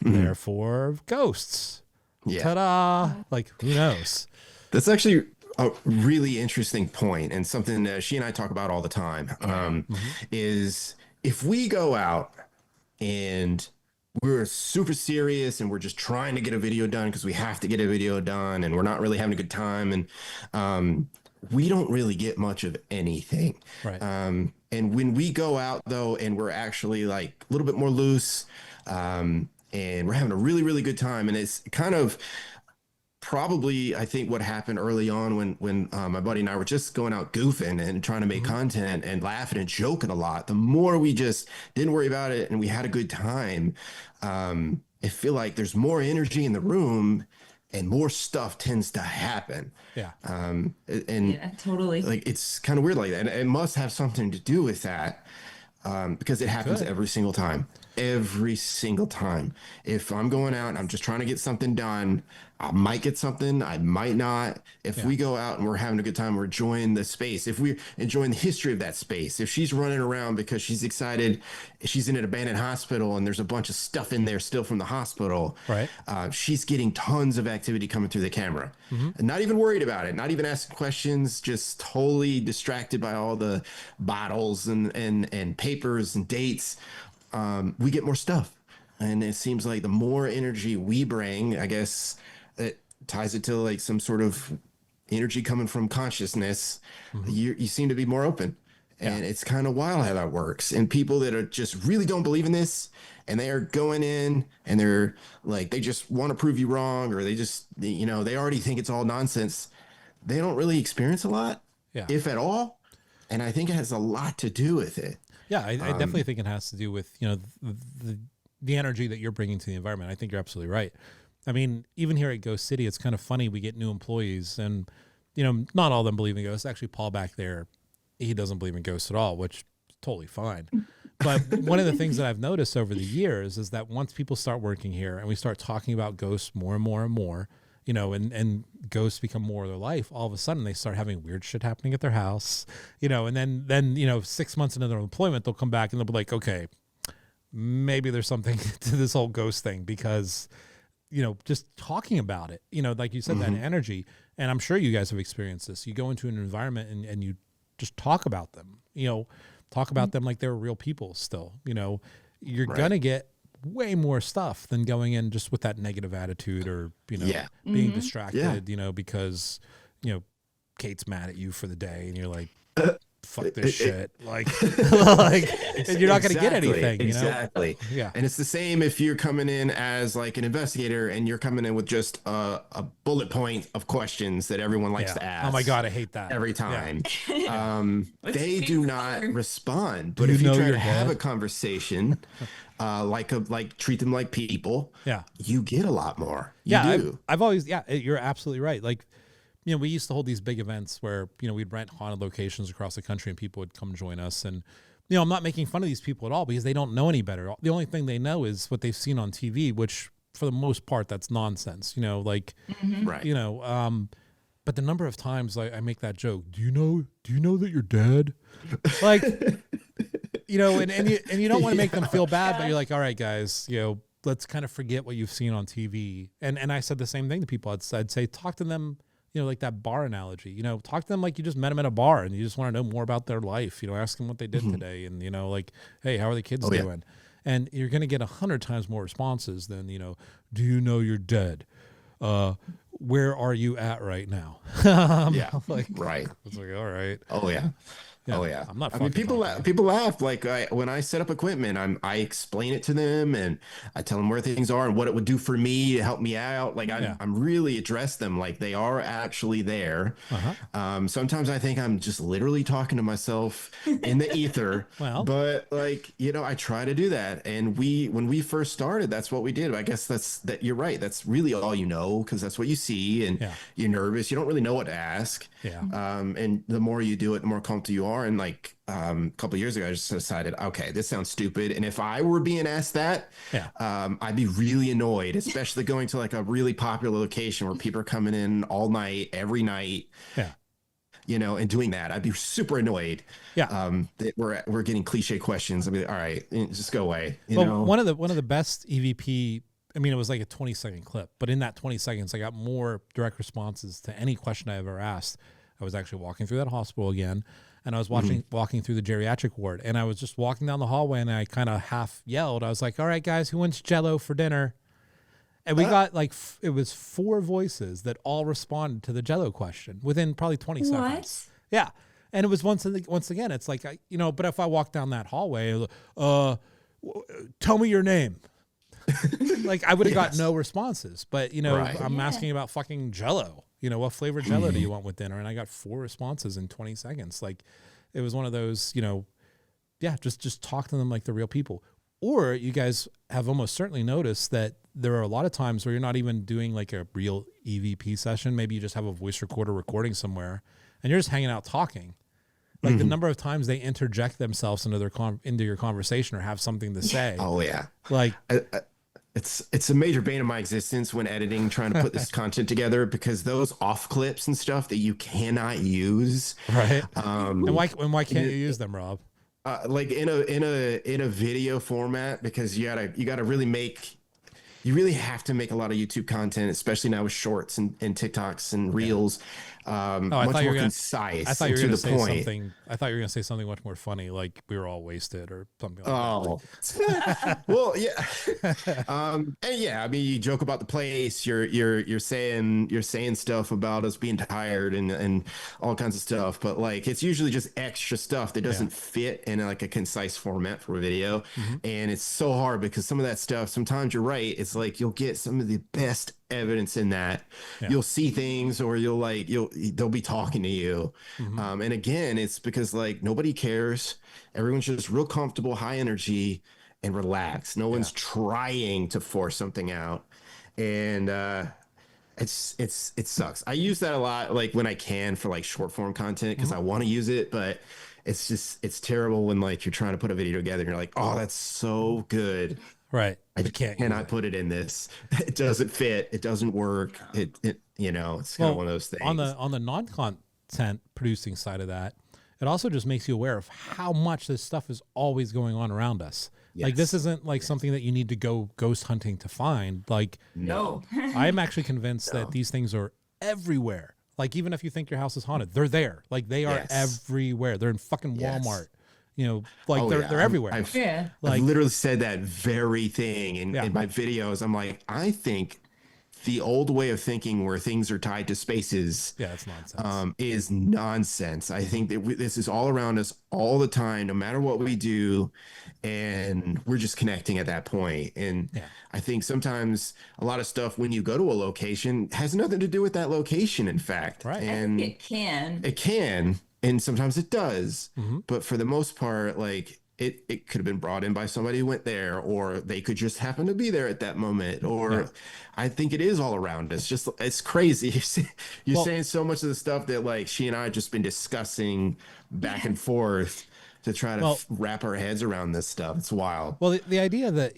Speaker 1: Therefore, ghosts. Yeah. Ta-da! Like, who knows?
Speaker 3: That's actually a really interesting point, and something that she and I talk about all the time. Is if we go out and we're super serious and we're just trying to get a video done because we have to get a video done, and we're not really having a good time, and we don't really get much of anything.
Speaker 1: Right.
Speaker 3: And when we go out though, and we're actually like a little bit more loose, and we're having a really, really good time. And it's kind of probably, I think, what happened early on when my buddy and I were just going out goofing and trying to make content and laughing and joking a lot. The more we just didn't worry about it and we had a good time, I feel like there's more energy in the room and more stuff tends to happen.
Speaker 1: Yeah.
Speaker 2: Yeah, totally.
Speaker 3: Like, it's kind of weird like that. And it must have something to do with that. Because it happens every single time. Every single time. If I'm going out and I'm just trying to get something done, I might get something, I might not. If
Speaker 1: Yeah.
Speaker 3: we go out and we're having a good time, we're enjoying the space. If we're enjoying the history of that space, if she's running around because she's excited, she's in an abandoned hospital and there's a bunch of stuff in there still from the hospital.
Speaker 1: Right.
Speaker 3: She's getting tons of activity coming through the camera.
Speaker 1: Mm-hmm.
Speaker 3: And not even worried about it, not even asking questions, just totally distracted by all the bottles and papers and dates. We get more stuff. And it seems like the more energy we bring, I guess it ties it to like some sort of energy coming from consciousness.
Speaker 1: Mm-hmm.
Speaker 3: You seem to be more open. And
Speaker 1: Yeah.
Speaker 3: it's kind of wild how that works. And people that are just really don't believe in this and they are going in and they're like, they just want to prove you wrong, or they just, you know, they already think it's all nonsense. They don't really experience a lot,
Speaker 1: Yeah.
Speaker 3: if at all. And I think it has a lot to do with it.
Speaker 1: Yeah. I definitely think it has to do with, you know, the energy that you're bringing to the environment. I think you're absolutely right. I mean, even here at Ghost City, it's kind of funny. We get new employees and, you know, not all of them believe in ghosts. Actually, Paul back there, he doesn't believe in ghosts at all, which is totally fine. But one of the things that I've noticed over the years is that once people start working here and we start talking about ghosts more and more and more, you know, and ghosts become more of their life, all of a sudden they start having weird shit happening at their house, you know, and then, you know, 6 months into their employment, they'll come back and they'll be like, okay, maybe there's something to this whole ghost thing, because, you know, just talking about it, you know, like you said, that energy, and I'm sure you guys have experienced this. You go into an environment and you just talk about them, you know, talk about them like they're real people still, you know, you're going to get way more stuff than going in just with that negative attitude, or, you know, being distracted, you know, because, you know, Kate's mad at you for the day and you're like, fuck this shit. Like, and you're not going to get anything, you know?
Speaker 3: Exactly.
Speaker 1: Yeah.
Speaker 3: And it's the same if you're coming in as like an investigator and you're coming in with just a bullet point of questions that everyone likes to ask.
Speaker 1: Oh my God, I hate that.
Speaker 3: Every time. They
Speaker 2: Let's
Speaker 3: do
Speaker 2: be
Speaker 3: not
Speaker 2: clear.
Speaker 3: respond. But
Speaker 1: you
Speaker 3: if you
Speaker 1: know
Speaker 3: try
Speaker 1: you're
Speaker 3: to have
Speaker 1: dead?
Speaker 3: a conversation, like treat them like people, you get a lot more. You do.
Speaker 1: I've always, you're absolutely right. Like, you know, we used to hold these big events where, you know, we'd rent haunted locations across the country and people would come join us. And, you know, I'm not making fun of these people at all because they don't know any better. The only thing they know is what they've seen on TV, which for the most part, that's nonsense, you know, like,
Speaker 3: Right.
Speaker 1: you know, but the number of times I make that joke, do you know that you're dead? Like, you know, and you don't want to make them feel bad, but you're like, all right, guys, you know, let's kind of forget what you've seen on TV. And I said the same thing to people. I'd say, talk to them, you know, like that bar analogy, you know, talk to them like you just met them at a bar and you just want to know more about their life, you know, ask them what they did today. And, you know, like, hey, how are the kids doing? And you're going to get 100 times more responses than, you know, do you know you're dead? Where are you at right now? Like,
Speaker 3: Right.
Speaker 1: it's like, all right.
Speaker 3: Oh yeah.
Speaker 1: Yeah,
Speaker 3: Oh yeah.
Speaker 1: I'm not
Speaker 3: I mean,
Speaker 1: fucking talking.
Speaker 3: people laugh. Like when I set up equipment, I explain it to them and I tell them where things are and what it would do for me to help me out. Like I'm really address them like they are actually there. Sometimes I think I'm just literally talking to myself in the ether.
Speaker 1: Well.
Speaker 3: But like, you know, I try to do that. And when we first started, that's what we did. I guess that you're right. That's really all you know, because that's what you see and you're nervous. You don't really know what to ask.
Speaker 1: Yeah.
Speaker 3: And the more you do it, the more comfortable you are. And like a couple of years ago, I just decided, okay, this sounds stupid. And if I were being asked that, I'd be really annoyed, especially going to like a really popular location where people are coming in all night, every night.
Speaker 1: Yeah.
Speaker 3: You know, and doing that, I'd be super annoyed.
Speaker 1: Yeah.
Speaker 3: That we're getting cliche questions. I'd be like, all right, just go away. You know,
Speaker 1: one of the best EVP. I mean, it was like a 20-second clip, but in that 20 seconds, I got more direct responses to any question I ever asked. I was actually walking through that hospital again, and I was walking through the geriatric ward, and I was just walking down the hallway, and I kind of half yelled. I was like, all right, guys, who wants Jell-O for dinner? And we got like, it was 4 voices that all responded to the Jell-O question within probably 20 seconds. Yeah. And it was once again, it's like, you know, but if I walk down that hallway, tell me your name. Like I would have got no responses, but you know, I'm asking about fucking Jell-O. You know, what flavor Jell-O do you want with dinner? And I got 4 responses in 20 seconds. Like it was one of those, you know, just talk to them like they're real people. Or you guys have almost certainly noticed that there are a lot of times where you're not even doing like a real EVP session. Maybe you just have a voice recorder recording somewhere and you're just hanging out talking. Like the number of times they interject themselves into your conversation or have something to say.
Speaker 3: Oh yeah.
Speaker 1: Like
Speaker 3: it's a major bane of my existence when editing, trying to put this content together, because those off clips and stuff that you cannot use,
Speaker 1: Right.
Speaker 3: um,
Speaker 1: And why can't you
Speaker 3: it-
Speaker 1: use them, Rob?
Speaker 3: like in a video format, because you gotta really make you really have to make a lot of YouTube content, especially now with shorts and TikToks and
Speaker 1: Yeah.
Speaker 3: reels,
Speaker 1: Oh, I
Speaker 3: much
Speaker 1: thought you
Speaker 3: more
Speaker 1: were gonna. I
Speaker 3: concise
Speaker 1: thought you
Speaker 3: and
Speaker 1: were
Speaker 3: to
Speaker 1: gonna
Speaker 3: the
Speaker 1: say
Speaker 3: point.
Speaker 1: something. I thought you were gonna say something much more funny, like we were all wasted or something like
Speaker 3: Oh, well, yeah. And yeah, I mean, you joke about the place. You're saying stuff about us being tired and all kinds of stuff, but like it's usually just extra stuff that doesn't fit in like a concise format for a video,
Speaker 1: hmm
Speaker 3: and it's so hard because some of that stuff. Sometimes you're right. It's like you'll get some of the best evidence in that.
Speaker 1: Yeah.
Speaker 3: You'll see things, or they'll be talking to you,
Speaker 1: hmm
Speaker 3: and again, it's because like nobody cares. Everyone's just real comfortable, high energy, and relaxed. No
Speaker 1: Yeah.
Speaker 3: one's trying to force something out, and it sucks. I use that a lot, like when I can for like short form content because
Speaker 1: hmm
Speaker 3: I want to use it, but it's terrible when like you're trying to put a video together and you're like, oh, that's so good.
Speaker 1: Right.
Speaker 3: I
Speaker 1: But can't use
Speaker 3: cannot
Speaker 1: it.
Speaker 3: put it in this. It doesn't fit. It doesn't work. It's kind of
Speaker 1: Well,
Speaker 3: one of those
Speaker 1: on
Speaker 3: things.
Speaker 1: the non-content producing side of that, it also just makes you aware of how much this stuff is always going on around us. Like this
Speaker 3: Yes.
Speaker 1: isn't like something that you need to go ghost hunting to find. Like
Speaker 3: No.
Speaker 1: I'm actually convinced that
Speaker 3: No.
Speaker 1: these things are everywhere. Like even if you think your house is haunted, they're there. Like they are
Speaker 3: Yes.
Speaker 1: everywhere. They're in fucking
Speaker 3: Yes.
Speaker 1: Walmart. You know, like
Speaker 3: Oh,
Speaker 1: they're
Speaker 3: yeah.
Speaker 1: they're everywhere.
Speaker 2: Yeah.
Speaker 3: I've
Speaker 1: Like
Speaker 3: literally said that very thing
Speaker 1: yeah,
Speaker 3: in my videos. I'm like, I think the old way of thinking where things are tied to spaces
Speaker 1: yeah, it's nonsense.
Speaker 3: is nonsense. I think that this is all around us all the time, no matter what we do. And we're just connecting at that point. And
Speaker 1: Yeah.
Speaker 3: I think sometimes a lot of stuff when you go to a location has nothing to do with that location, in fact.
Speaker 1: Right.
Speaker 2: I think
Speaker 3: And
Speaker 2: it can.
Speaker 3: it can, and sometimes it does,
Speaker 1: hmm
Speaker 3: but for the most part, like it could have been brought in by somebody who went there, or they could just happen to be there at that moment, or
Speaker 1: Yeah.
Speaker 3: I think it is all around us. Just it's crazy. You're
Speaker 1: Well,
Speaker 3: saying so much of the stuff that like she and I have just been discussing back and forth to try to
Speaker 1: well,
Speaker 3: wrap our heads around this stuff. It's wild.
Speaker 1: Well, the idea that,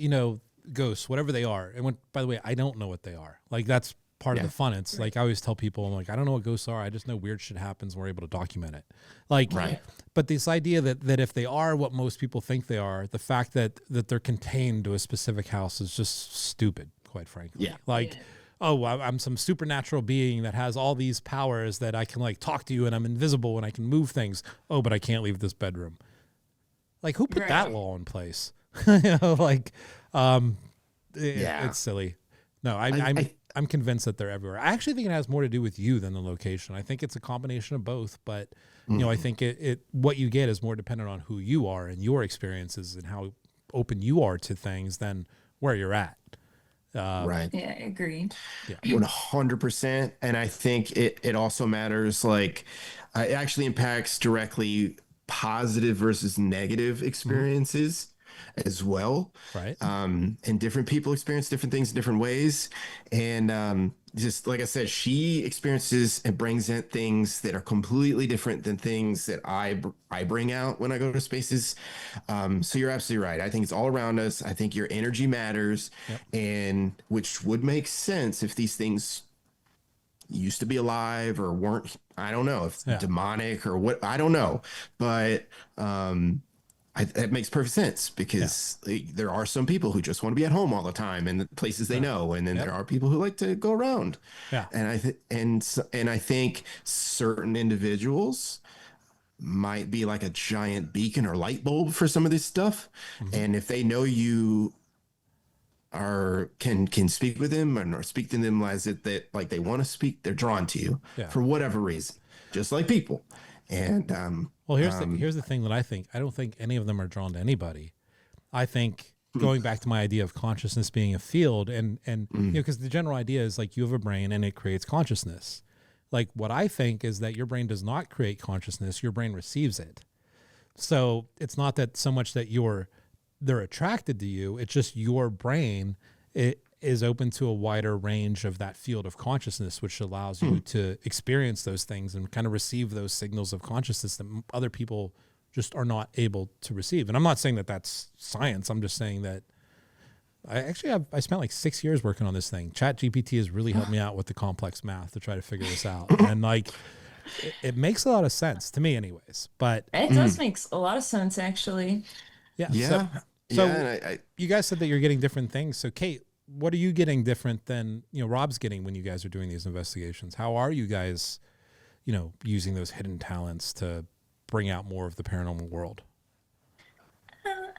Speaker 1: ghosts, whatever they are, and when, by the way, I don't know what they are. Like that's part of
Speaker 3: Yeah.
Speaker 1: the fun. It's like I always tell people, I'm like, I don't know what ghosts are. I just know weird shit happens and we're able to document it. Like,
Speaker 3: Right.
Speaker 1: but this idea that if they are what most people think they are, the fact that they're contained to a specific house is just stupid, quite frankly.
Speaker 3: Yeah.
Speaker 1: Like,
Speaker 2: Yeah.
Speaker 1: oh, I'm some supernatural being that has all these powers that I can like talk to you and I'm invisible and I can move things. Oh, but I can't leave this bedroom. Like who put
Speaker 2: Right.
Speaker 1: that law in place? Like, um,
Speaker 3: Yeah.
Speaker 1: it's silly. No,
Speaker 3: I, I
Speaker 1: I'm convinced that they're everywhere. I actually think it has more to do with you than the location. I think it's a combination of both, but I think it what you get is more dependent on who you are and your experiences and how open you are to things than where you're at.
Speaker 3: right.
Speaker 2: Yeah, I agree.
Speaker 3: 100%. And I think it also matters, like it actually impacts directly positive versus negative experiences as well.
Speaker 1: Right.
Speaker 3: And different people experience different things in different ways. And just like I said, she experiences and brings in things that are completely different than things that I bring out when I go to spaces. So you're absolutely right. I think it's all around us. I think your energy matters,
Speaker 1: Yep.
Speaker 3: and which would make sense if these things used to be alive or weren't. I don't know if
Speaker 1: Yeah.
Speaker 3: demonic or what. I don't know, but that makes perfect sense because there are some people who just want to be at home all the time and the places they know, and then
Speaker 1: Yep.
Speaker 3: there are people who like to go around.
Speaker 1: Yeah.
Speaker 3: And I think certain individuals might be like a giant beacon or light bulb for some of this stuff, and if they know you can speak with them or speak to them as it that like they want to speak, they're drawn to you
Speaker 1: Yeah.
Speaker 3: for whatever reason, just like people. And
Speaker 1: Well, here's the thing that I don't think any of them are drawn to anybody. I think
Speaker 3: Hmm.
Speaker 1: going back to my idea of consciousness being a field and because the general idea is like you have a brain and it creates consciousness. Like what I think is that your brain does not create consciousness, your brain receives it. So it's not that so much that they're attracted to you, it's just your brain it is open to a wider range of that field of consciousness, which allows you to experience those things and kind of receive those signals of consciousness that other people just are not able to receive. And I'm not saying that that's science. I'm just saying that I spent like 6 years working on this thing. Chat GPT has really helped me out with the complex math to try to figure this out. And like, it makes a lot of sense to me anyways, but
Speaker 2: It does make a lot of sense, actually.
Speaker 1: yeah.
Speaker 3: Yeah.
Speaker 1: So
Speaker 3: And
Speaker 1: you guys said that you're getting different things. So Kate, what are you getting different than, Rob's getting when you guys are doing these investigations? How are you guys, using those hidden talents to bring out more of the paranormal world?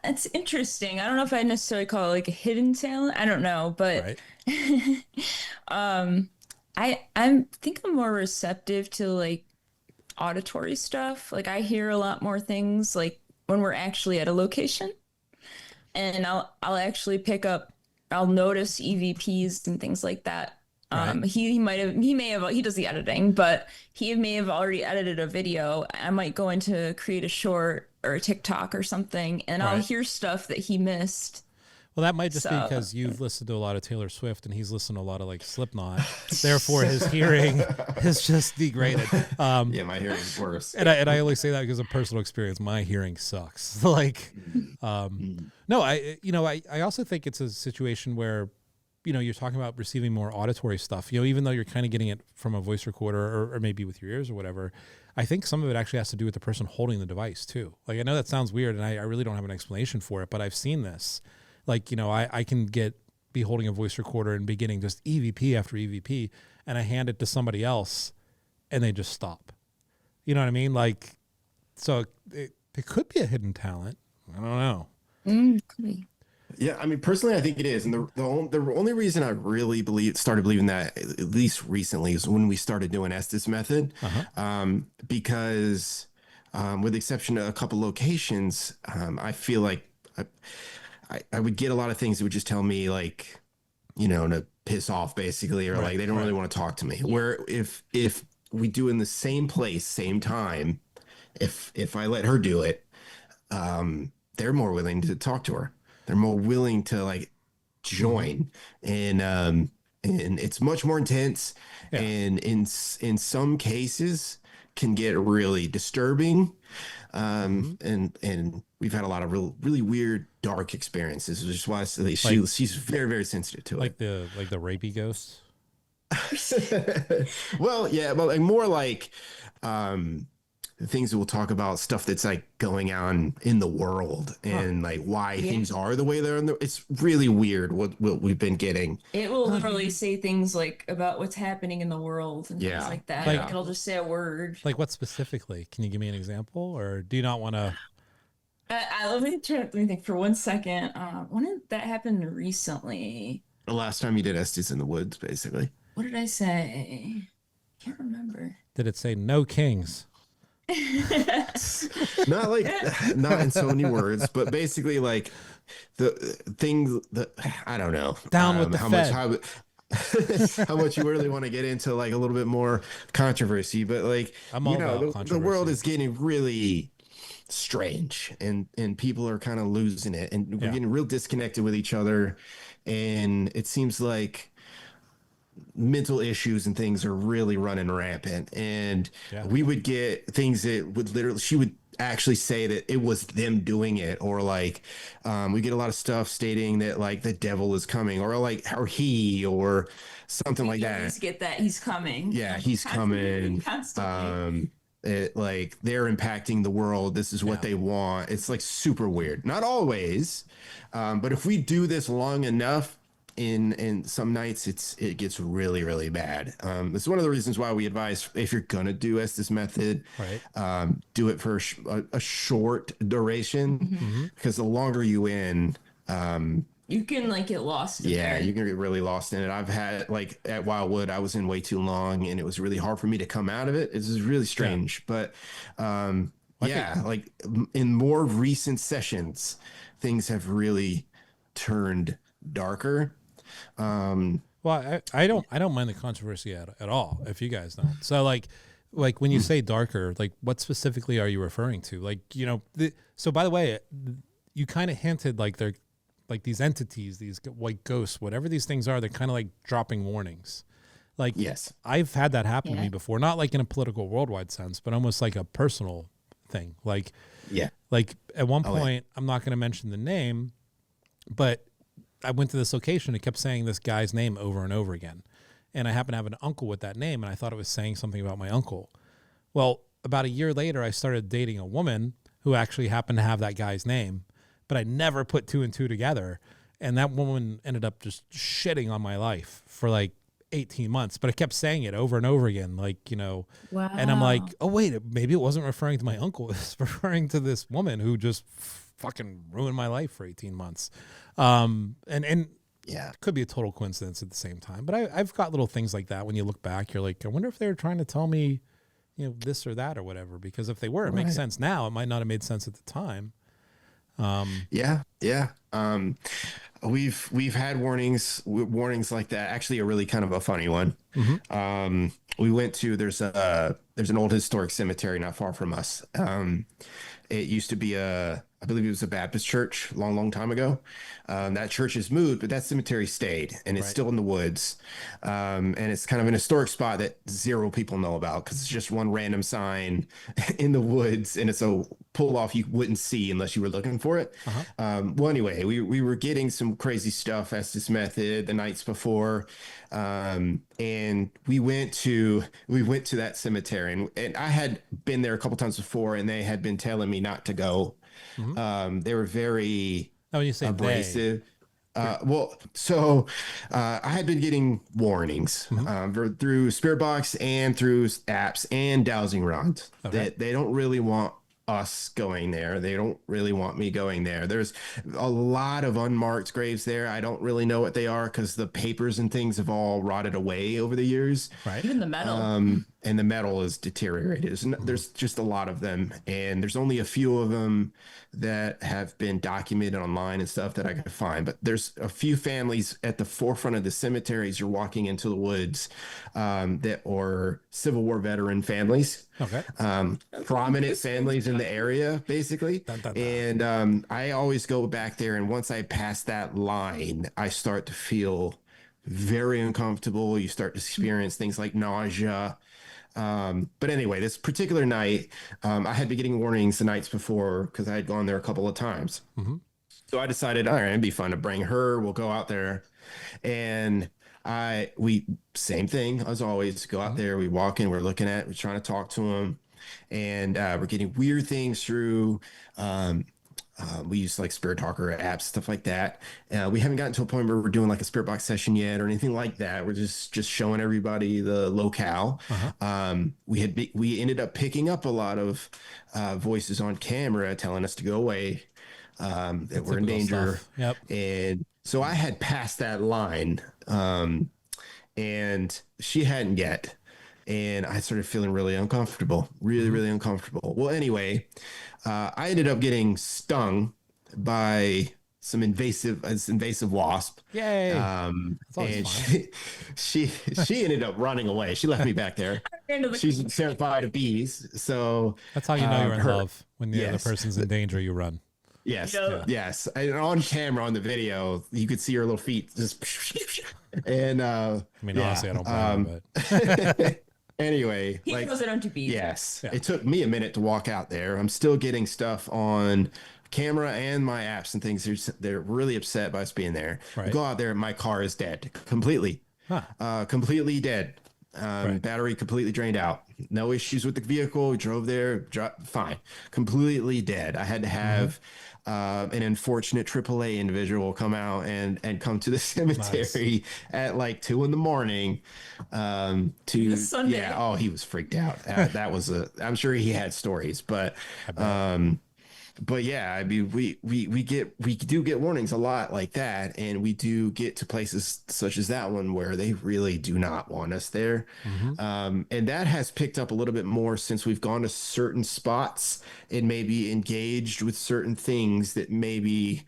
Speaker 2: It's interesting. I don't know if I necessarily call it like a hidden talent. I don't know, but
Speaker 1: Right.
Speaker 2: I think I'm more receptive to like auditory stuff. Like I hear a lot more things like when we're actually at a location, and I'll actually I'll notice EVPs and things like that.
Speaker 1: Right.
Speaker 2: He may have, he does the editing, but he may have already edited a video. I might go in to create a short or a TikTok or something, and I'll
Speaker 1: Right.
Speaker 2: hear stuff that he missed.
Speaker 1: Well, that might just be
Speaker 2: So-
Speaker 1: because you've listened to a lot of Taylor Swift and he's listened to a lot of like Slipknot. Therefore, his hearing is just degraded.
Speaker 3: yeah, my hearing is worse.
Speaker 1: And I only say that because of personal experience. My hearing sucks. Like, no, I also think it's a situation where, you're talking about receiving more auditory stuff, even though you're kind of getting it from a voice recorder or maybe with your ears or whatever. I think some of it actually has to do with the person holding the device too. Like, I know that sounds weird and I really don't have an explanation for it, but I've seen this. Like, I can be holding a voice recorder and be getting just EVP after EVP, and I hand it to somebody else and they just stop. You know what I mean? Like, so it could be a hidden talent. I don't know.
Speaker 2: Could be.
Speaker 3: Yeah, I mean, personally, I think it is, and the only reason I really started believing that, at least recently, is when we started doing Estes Method, because with the exception of a couple locations, I feel like I would get a lot of things that would just tell me like, to piss off basically, or like they don't really want to talk to me. Where if we do in the same place, same time, if I let her do it, they're more willing to talk to her. They're more willing to like join, and it's much more intense, and in some cases can get really disturbing. And we've had a lot of really weird, dark experiences, which is why she's very, very sensitive to
Speaker 1: like the rapey ghosts.
Speaker 3: Well, yeah, but like more like the things that we'll talk about, stuff that's like going on in the world and like why things are the way they're. It's really weird what we've been getting.
Speaker 2: It will literally say things like about what's happening in the world and things like that.
Speaker 1: Like-
Speaker 2: Like, it'll just say a word.
Speaker 1: Like what specifically? Can you give me an example, or do you not want to?
Speaker 2: Let me think for 1 second. When did that happen recently?
Speaker 3: The last time you did Estes in the Woods, basically.
Speaker 2: What did I say? Can't remember.
Speaker 1: Did it say no kings?
Speaker 3: Not in so many words, but basically like the things that I don't know.
Speaker 1: Down with the
Speaker 3: how
Speaker 1: Fed.
Speaker 3: much how much you really want to get into like a little bit more controversy, but like
Speaker 1: I'm all about
Speaker 3: the world
Speaker 1: controversy.
Speaker 3: is getting really strange, and people are kind of losing it, and we're getting real disconnected with each other, and it seems like mental issues and things are really running rampant, and we would get things that would literally, she would actually say that it was them doing it, or like we get a lot of stuff stating that like the devil is coming, or he or something like that.
Speaker 2: Always get that he's coming.
Speaker 3: Yeah, he's coming.
Speaker 2: Constantly.
Speaker 3: Like they're impacting the world, this is what they want. It's like super weird. Not always, but if we do this long enough, in some nights it gets really, really bad. It's one of the reasons why we advise, if you're gonna do Estes Method, do it for a short duration, because the longer you
Speaker 2: you can like get lost in
Speaker 3: you
Speaker 2: there.
Speaker 3: can get really lost in it. I've had, like at Wildwood, I was in way too long, and it was really hard for me to come out of it. It's just really strange. But like in more recent sessions, things have really turned darker.
Speaker 1: Well, I don't mind the controversy at all, if you guys don't. So like when you say darker, like what specifically are you referring to? Like, so by the way, you kind of hinted like they're like these entities, these white ghosts, whatever these things are, they're kind of like dropping warnings. Like,
Speaker 3: yes,
Speaker 1: I've had that happen to me before, not like in a political worldwide sense, but almost like a personal thing. Like, like at one point, I'm not going to mention the name, but I went to this location. It kept saying this guy's name over and over again. And I happen to have an uncle with that name, and I thought it was saying something about my uncle. Well, about a year later, I started dating a woman who actually happened to have that guy's name, but I never put two and two together. And that woman ended up just shitting on my life for like 18 months, but I kept saying it over and over again, like, you know,
Speaker 2: Wow.
Speaker 1: and I'm like, oh, wait, maybe it wasn't referring to my uncle. It's referring to this woman who just fucking ruined my life for 18 months. And
Speaker 3: Yeah.
Speaker 1: it could be a total coincidence at the same time, but I've got little things like that. When you look back, you're like, I wonder if they were trying to tell me, you know, this or that or whatever, because if they were, it makes sense now. It might not have made sense at the time.
Speaker 3: Yeah. Yeah. We've had warnings like that. Actually, a really kind of a funny one. We went to there's an old historic cemetery not far from us. It used to be I believe it was a Baptist church long time ago. That church has moved, but that cemetery stayed, and it's still in the woods. And it's kind of an historic spot that zero people know about because it's just one random sign in the woods, and it's a pull off you wouldn't see unless you were looking for it. Well, anyway, we were getting some crazy stuff, Estes Method, the nights before, and we went to that cemetery, and I had been there a couple times before, and they had been telling me not to go. They were very
Speaker 1: When you say
Speaker 3: abrasive. I had been getting warnings through Spirit Box and through apps and dowsing rods that they don't really want us going there. They don't really want me going there. There's a lot of unmarked graves there. I don't really know what they are because the papers and things have all rotted away over the years.
Speaker 1: Right.
Speaker 2: Even the metal.
Speaker 3: And the metal is deteriorated. There's just a lot of them, and there's only a few of them that have been documented online and stuff that I could find. But there's a few families at the forefront of the cemeteries. You're walking into the woods that are Civil War veteran families.
Speaker 1: Okay.
Speaker 3: Prominent families in the area, basically.
Speaker 1: Dun, dun, dun.
Speaker 3: And I always go back there, and once I pass that line, I start to feel very uncomfortable. You start to experience things like nausea. But anyway, this particular night, I had been getting warnings the nights before because I had gone there a couple of times. So I decided, all right, it'd be fun to bring her. We'll go out there. And same thing as always, go out there. We walk in, we're trying to talk to them. And we're getting weird things through. We use like Spirit Talker apps, stuff like that. We haven't gotten to a point where we're doing like a Spirit Box session yet or anything like that. We're just showing everybody the locale. We ended up picking up a lot of voices on camera telling us to go away, that we're in danger.
Speaker 1: Stuff. Yep.
Speaker 3: And so I had passed that line, and she hadn't yet. And I started feeling really uncomfortable, really uncomfortable. Well, anyway, I ended up getting stung by some invasive wasp.
Speaker 1: Yay.
Speaker 3: And
Speaker 1: fun.
Speaker 3: she ended up running away. She left me back there. She's terrified of bees. So
Speaker 1: That's how you know you're in love. When the other
Speaker 3: yes.
Speaker 1: person's in danger, you run.
Speaker 3: Yes,
Speaker 2: Yeah.
Speaker 3: yes. And on camera on the video, you could see her little feet just. And
Speaker 1: I mean, honestly, I don't blame you, but
Speaker 3: anyway,
Speaker 2: He goes around to bees.
Speaker 3: yes,
Speaker 1: Yeah.
Speaker 3: it took me a minute to walk out there. I'm still getting stuff on camera and my apps and things. They're really upset by us being there.
Speaker 1: Right.
Speaker 3: Go out there, my car is dead, completely, completely dead. Battery completely drained out. No issues with the vehicle. We drove there, fine, completely dead. I had to have an unfortunate AAA individual come out and come to the cemetery at like 2 a.m. To
Speaker 2: Sunday.
Speaker 3: yeah. Oh, he was freaked out. I'm sure he had stories, but yeah, I mean, we do get warnings a lot like that, and we do get to places such as that one where they really do not want us there. And that has picked up a little bit more since we've gone to certain spots and maybe engaged with certain things that maybe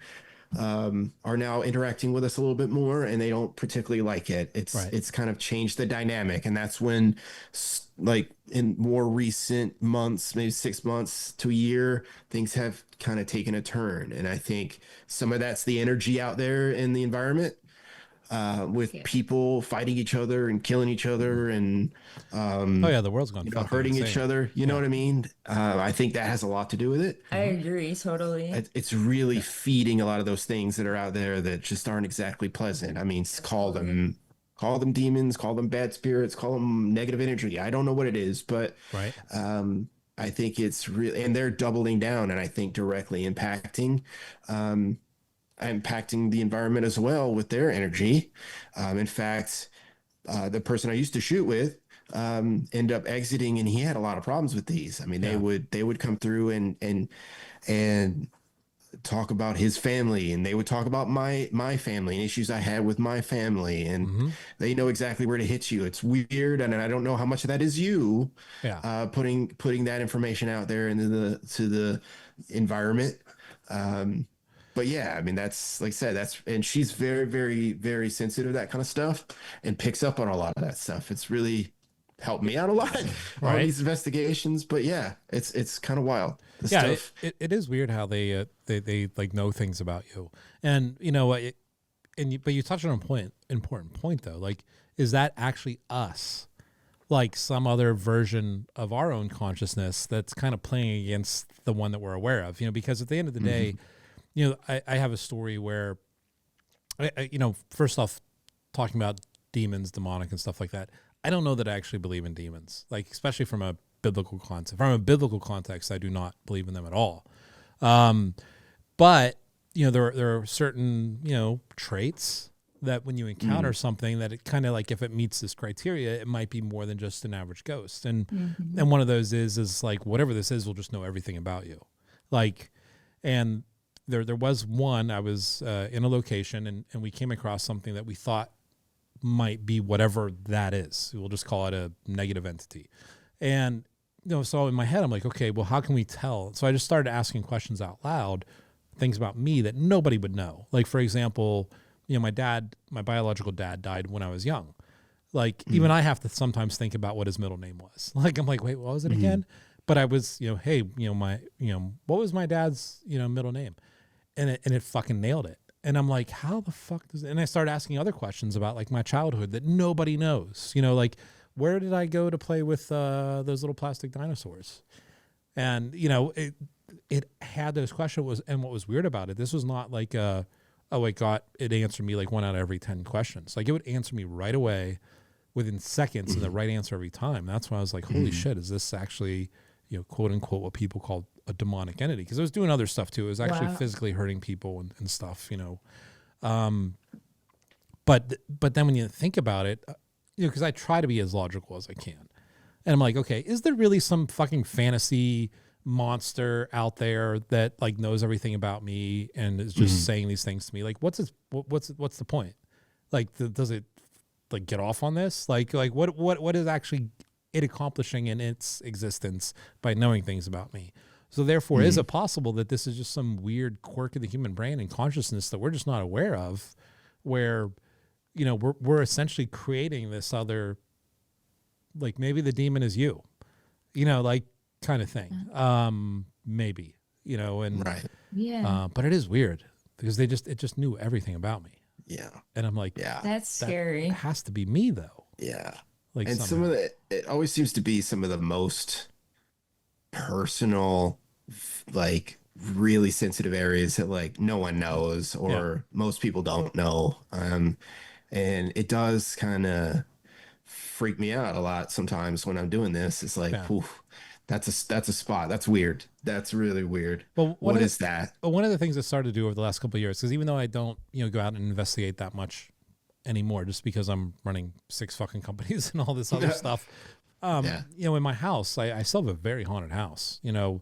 Speaker 3: are now interacting with us a little bit more, and they don't particularly like it. It's kind of changed the dynamic, and that's when, like in more recent months, maybe 6 months to a year, things have kind of taken a turn. And I think some of that's the energy out there in the environment. with
Speaker 2: Yeah.
Speaker 3: people fighting each other and killing each other and
Speaker 1: Oh yeah, the world's gone fucking
Speaker 3: hurting each
Speaker 1: insane.
Speaker 3: other. You know what I mean? I think that has a lot to do with it.
Speaker 2: I agree totally.
Speaker 3: It's really feeding a lot of those things that are out there that just aren't exactly pleasant. I mean, call them demons, call them bad spirits, call them negative energy. I don't know what it is, but
Speaker 1: Right.
Speaker 3: I think it's really, and they're doubling down, and I think directly um, impacting the environment as well with their energy. In fact, the person I used to shoot with end up exiting, and he had a lot of problems with these. I mean,
Speaker 1: Yeah.
Speaker 3: they would come through and talk about his family, and they would talk about my family and issues I had with my family, and they know exactly where to hit you. It's weird, and I don't know how much of that is you
Speaker 1: Yeah.
Speaker 3: putting that information out there into the environment. But yeah, I mean, that's like I said, and she's very, very, very sensitive to that kind of stuff and picks up on a lot of that stuff. It's really helped me out a lot on
Speaker 1: Right.
Speaker 3: these investigations. But yeah, it's kind of wild. The
Speaker 1: Yeah,
Speaker 3: stuff.
Speaker 1: it is weird how they like know things about you, and you know what, but you touched on an important point though. Like, is that actually us? Like some other version of our own consciousness that's kind of playing against the one that we're aware of, because at the end of the day, I have a story where, first off, talking about demons, demonic and stuff like that, I don't know that I actually believe in demons, like especially from a biblical context. From a biblical context, I do not believe in them at all. But there are certain traits that when you encounter something that it kind of like, if it meets this criteria, it might be more than just an average ghost. And one of those is like, whatever this is, will just know everything about you. Like, and there was one, I was in a location and we came across something that we thought might be whatever that is. We'll just call it a negative entity. And, so in my head, I'm like, okay, well, how can we tell? So I just started asking questions out loud, things about me that nobody would know. Like, for example, my biological dad died when I was young. Like, even I have to sometimes think about what his middle name was. Like, I'm like, wait, what was it again? But I was, hey, what was my dad's, middle name? And it fucking nailed it. And I'm like, how the fuck does it? And I started asking other questions about like my childhood that nobody knows, like, where did I go to play with those little plastic dinosaurs? And, it had those questions. And what was weird about it, this was not like, it answered me like 1 out of every 10 questions. Like, it would answer me right away within seconds and the right answer every time. That's why I was like, holy shit, is this actually, quote unquote, what people call a demonic entity? Because I was doing other stuff too. It was actually physically hurting people and stuff, But then when you think about it, because I try to be as logical as I can. And I'm like, okay, is there really some fucking fantasy monster out there that like knows everything about me and is just saying these things to me? Like, what's the point? Like, does it like get off on this? Like what is actually it accomplishing in its existence by knowing things about me? So therefore, is it possible that this is just some weird quirk of the human brain and consciousness that we're just not aware of, where, we're essentially creating this other, like, maybe the demon is you, like, kind of thing. Maybe, and
Speaker 3: Right.
Speaker 2: Yeah.
Speaker 1: but it is weird because it just knew everything about me.
Speaker 3: Yeah.
Speaker 1: And I'm like,
Speaker 3: Yeah.
Speaker 2: That's scary.
Speaker 1: It has to be me though.
Speaker 3: Yeah.
Speaker 1: Like,
Speaker 3: And some of it always seems to be some of the most personal, like really sensitive areas that like no one knows or most people don't know. And it does kind of freak me out a lot sometimes when I'm doing this. It's like, oof, that's a spot. That's weird. That's really weird.
Speaker 1: Well,
Speaker 3: what is that?
Speaker 1: One of the things I started to do over the last couple of years, because even though I don't, go out and investigate that much anymore, just because I'm running 6 fucking companies and all this other stuff. In my house, I still have a very haunted house, even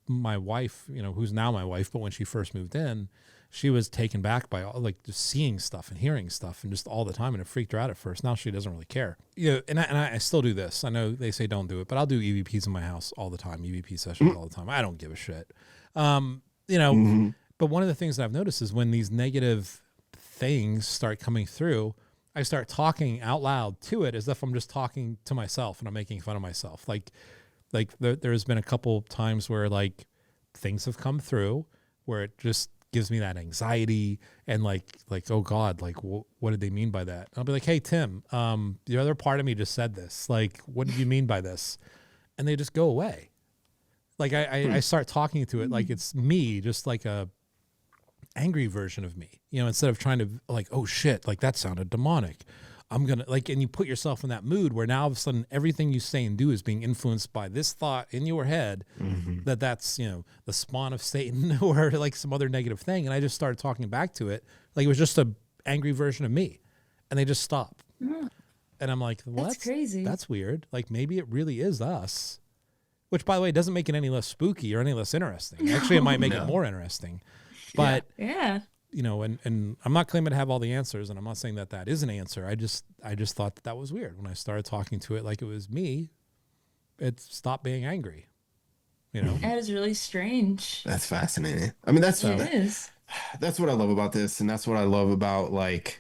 Speaker 1: my wife, who's now my wife, but when she first moved in, she was taken back by all, like, just seeing stuff and hearing stuff and just all the time. And it freaked her out at first. Now she doesn't really care. And I still do this. I know they say don't do it, but I'll do EVPs in my house all the time. EVP sessions all the time. I don't give a shit. But one of the things that I've noticed is when these negative things start coming through, I start talking out loud to it as if I'm just talking to myself and I'm making fun of myself. Like there's been a couple times where like things have come through where it just gives me that anxiety and like, oh God, like what did they mean by that? I'll be like, hey, Tim, the other part of me just said this. Like, what did you mean by this? And they just go away. Like I start talking to it like it's me, just like a angry version of me, you know, instead of trying to like, oh shit, like that sounded demonic. I'm going to like, and you put yourself in that mood where now all of a sudden everything you say and do is being influenced by this thought in your head that's, you know, the spawn of Satan or like some other negative thing. And I just started talking back to it. Like it was just a angry version of me and they just stop. And I'm like, well,
Speaker 2: That's crazy.
Speaker 1: That's weird. Like maybe it really is us. Which, by the way, doesn't make it any less spooky or any less interesting. Actually, it might make it more interesting. But, you know, and I'm not claiming to have all the answers, and I'm not saying that is an answer. I just thought that was weird. When I started talking to it like it was me, it stopped being angry, you know?
Speaker 2: That is really strange.
Speaker 3: That's fascinating. I mean,
Speaker 2: It is.
Speaker 3: That's what I love about this, and that's what I love about, like,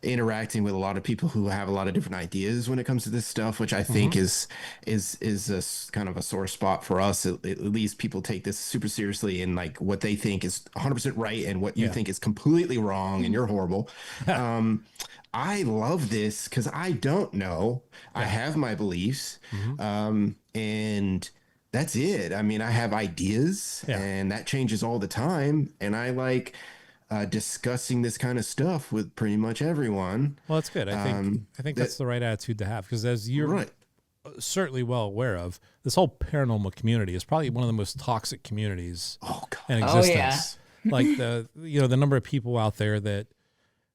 Speaker 3: interacting with a lot of people who have a lot of different ideas when it comes to this stuff, which I think is a kind of a sore spot for us. At least people take this super seriously and like what they think is 100% right and what you think is completely wrong and you're horrible. I love this because I don't know. I have my beliefs, and that's it. I mean, I have ideas and that changes all the time. And I like discussing this kind of stuff with pretty much everyone.
Speaker 1: Well, that's good. I think that's the right attitude to have because as you're certainly well aware of, this whole paranormal community is probably one of the most toxic communities in existence. Like the number of people out there that,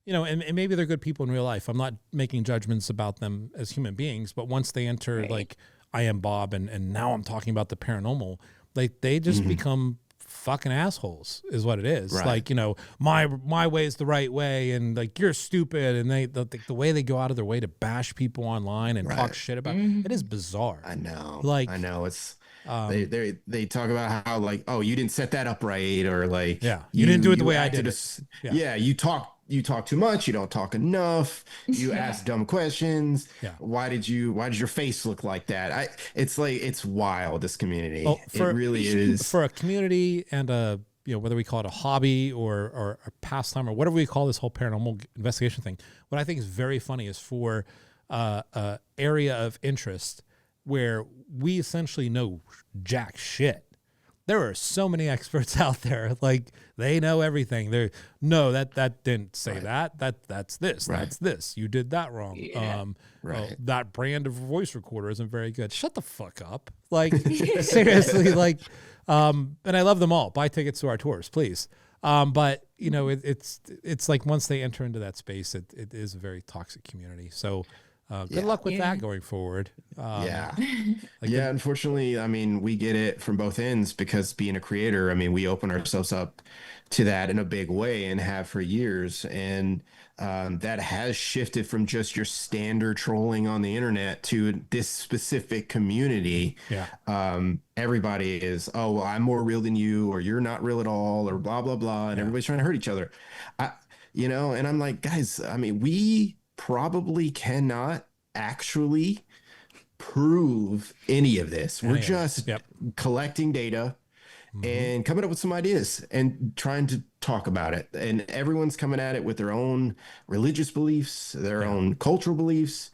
Speaker 1: you know, and maybe they're good people in real life. I'm not making judgments about them as human beings, but once they enter like I am Bob and now I'm talking about the paranormal, like they just become fucking assholes is what it is. Like, you know, my way is the right way and like you're stupid, and the way they go out of their way to bash people online and talk shit about it is bizarre.
Speaker 3: I know. I know it's they talk about how like, oh, you didn't set that up right, or like
Speaker 1: you didn't do it the way I did it.
Speaker 3: You talk too much, you don't talk enough, you ask dumb questions. Why did your face look like that? It's like, it's wild, this community. It really is.
Speaker 1: For a community and you know, whether we call it a hobby or a pastime or whatever we call this whole paranormal investigation thing, what I think is very funny is for a area of interest where we essentially know jack shit. There are so many experts out there, like they know everything. That didn't say that. That's this. That's this. You did that wrong. That brand of voice recorder isn't very good. Shut the fuck up. Like seriously, like and I love them all. Buy tickets to our tours, please. But you know, it's like once they enter into that space, it is a very toxic community. So good luck with that going forward.
Speaker 3: Unfortunately, I mean, we get it from both ends because being a creator, I mean, we open ourselves up to that in a big way and have for years. And that has shifted from just your standard trolling on the internet to this specific community. Everybody is, oh, well, I'm more real than you, or you're not real at all, or blah, blah, blah. And everybody's trying to hurt each other. You know, and I'm like, guys, I mean, we probably cannot actually prove any of this. We're just collecting data and coming up with some ideas and trying to talk about it. And everyone's coming at it with their own religious beliefs, their own cultural beliefs,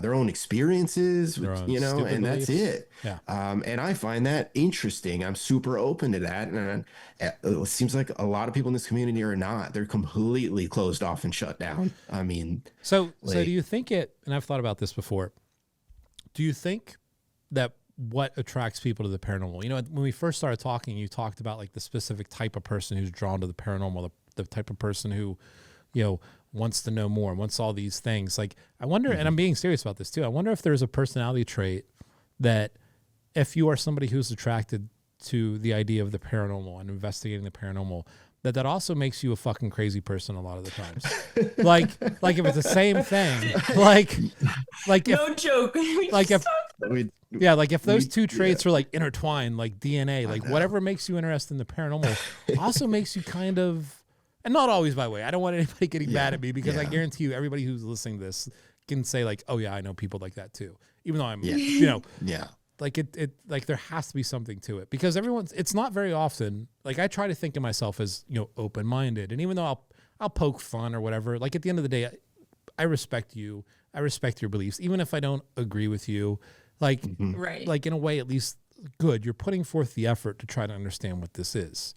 Speaker 3: their own experiences, you know, and beliefs. That's it. And I find that interesting. I'm super open to that. And it seems like a lot of people in this community are not. They're completely closed off and shut down. I mean,
Speaker 1: so do you think and I've thought about this before, do you think that what attracts people to the paranormal, you know, when we first started talking, you talked about like the specific type of person who's drawn to the paranormal, the type of person who, you know, wants to know more, wants all these things. Like, I wonder, and I'm being serious about this too, I wonder if there's a personality trait that if you are somebody who's attracted to the idea of the paranormal and investigating the paranormal, that also makes you a fucking crazy person a lot of the times. like if it's the same thing, like
Speaker 2: no joke.
Speaker 1: Like if those two traits are like intertwined, like DNA, like whatever makes you interested in the paranormal also makes you kind of, and not always, by the way, I don't want anybody getting mad at me because I guarantee you everybody who's listening to this can say like, oh yeah, I know people like that too. Even though I'm, you know, like like there has to be something to it, because it's not very often, like I try to think of myself as, you know, open-minded, and even though I'll poke fun or whatever, like at the end of the day, I respect you. I respect your beliefs, even if I don't agree with you. Like,
Speaker 2: Right.
Speaker 1: like in a way, at least good. You're putting forth the effort to try to understand what this is,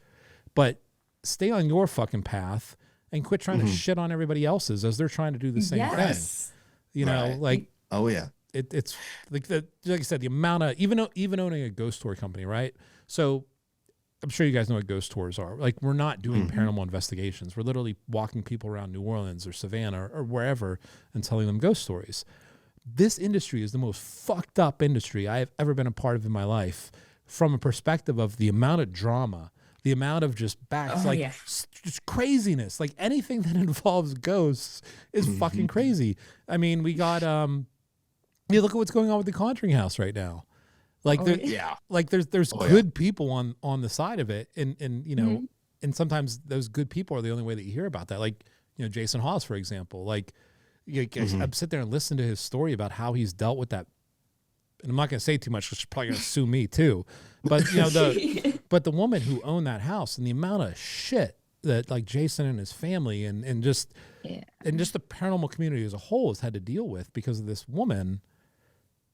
Speaker 1: but stay on your fucking path and quit trying to shit on everybody else's as they're trying to do the same thing. You know, like,
Speaker 3: oh yeah,
Speaker 1: it's like like I said, the amount of, even owning a ghost tour company, right? So I'm sure you guys know what ghost tours are. Like, we're not doing paranormal investigations. We're literally walking people around New Orleans or Savannah or wherever and telling them ghost stories. This industry is the most fucked up industry I have ever been a part of in my life, from a perspective of the amount of drama, the amount of just just craziness. Like, anything that involves ghosts is fucking crazy. I mean, we got, you look at what's going on with the Conjuring House right now. Like, like there's good people on the side of it. And you know, and sometimes those good people are the only way that you hear about that. Like, you know, Jason Hawes, for example, like, I'm sit there and listen to his story about how he's dealt with that. And I'm not going to say too much, because she's probably going to sue me too. But, you know, but the woman who owned that house, and the amount of shit that, like, Jason and his family and just the paranormal community as a whole has had to deal with because of this woman.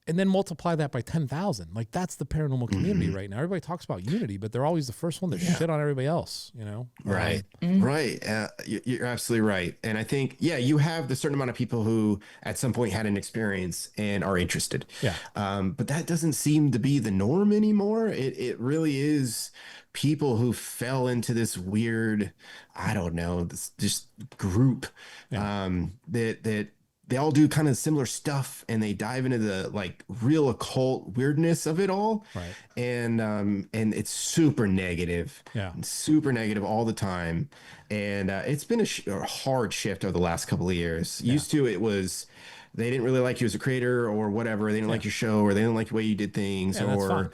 Speaker 1: And then multiply that by 10,000. Like, that's the paranormal community right now. Everybody talks about unity, but they're always the first one to shit on everybody else, you know?
Speaker 3: Right. Right. You're absolutely right. And I think, you have the certain amount of people who at some point had an experience and are interested.
Speaker 1: Yeah.
Speaker 3: But that doesn't seem to be the norm anymore. It really is people who fell into this weird, I don't know, this just group that they all do kind of similar stuff, and they dive into the, like, real occult weirdness of it all.
Speaker 1: Right.
Speaker 3: And it's super negative, super negative all the time. And it's been a hard shift over the last couple of years. Used to, it was, they didn't really like you as a creator or whatever. They didn't like your show, or they didn't like the way you did things, or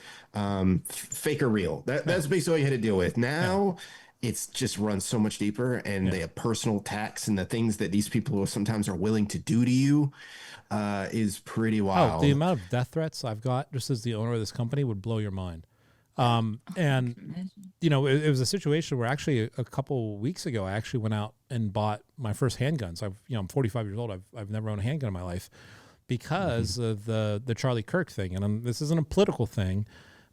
Speaker 3: fake or real. That's basically all you had to deal with. Now, it's just runs so much deeper, and the personal attacks and the things that these people sometimes are willing to do to you is pretty wild.
Speaker 1: Oh, the amount of death threats I've got just as the owner of this company would blow your mind. And, you know, it was a situation where actually a couple weeks ago, I actually went out and bought my first handguns. I'm 45 years old. I've never owned a handgun in my life because of the Charlie Kirk thing. And this isn't a political thing,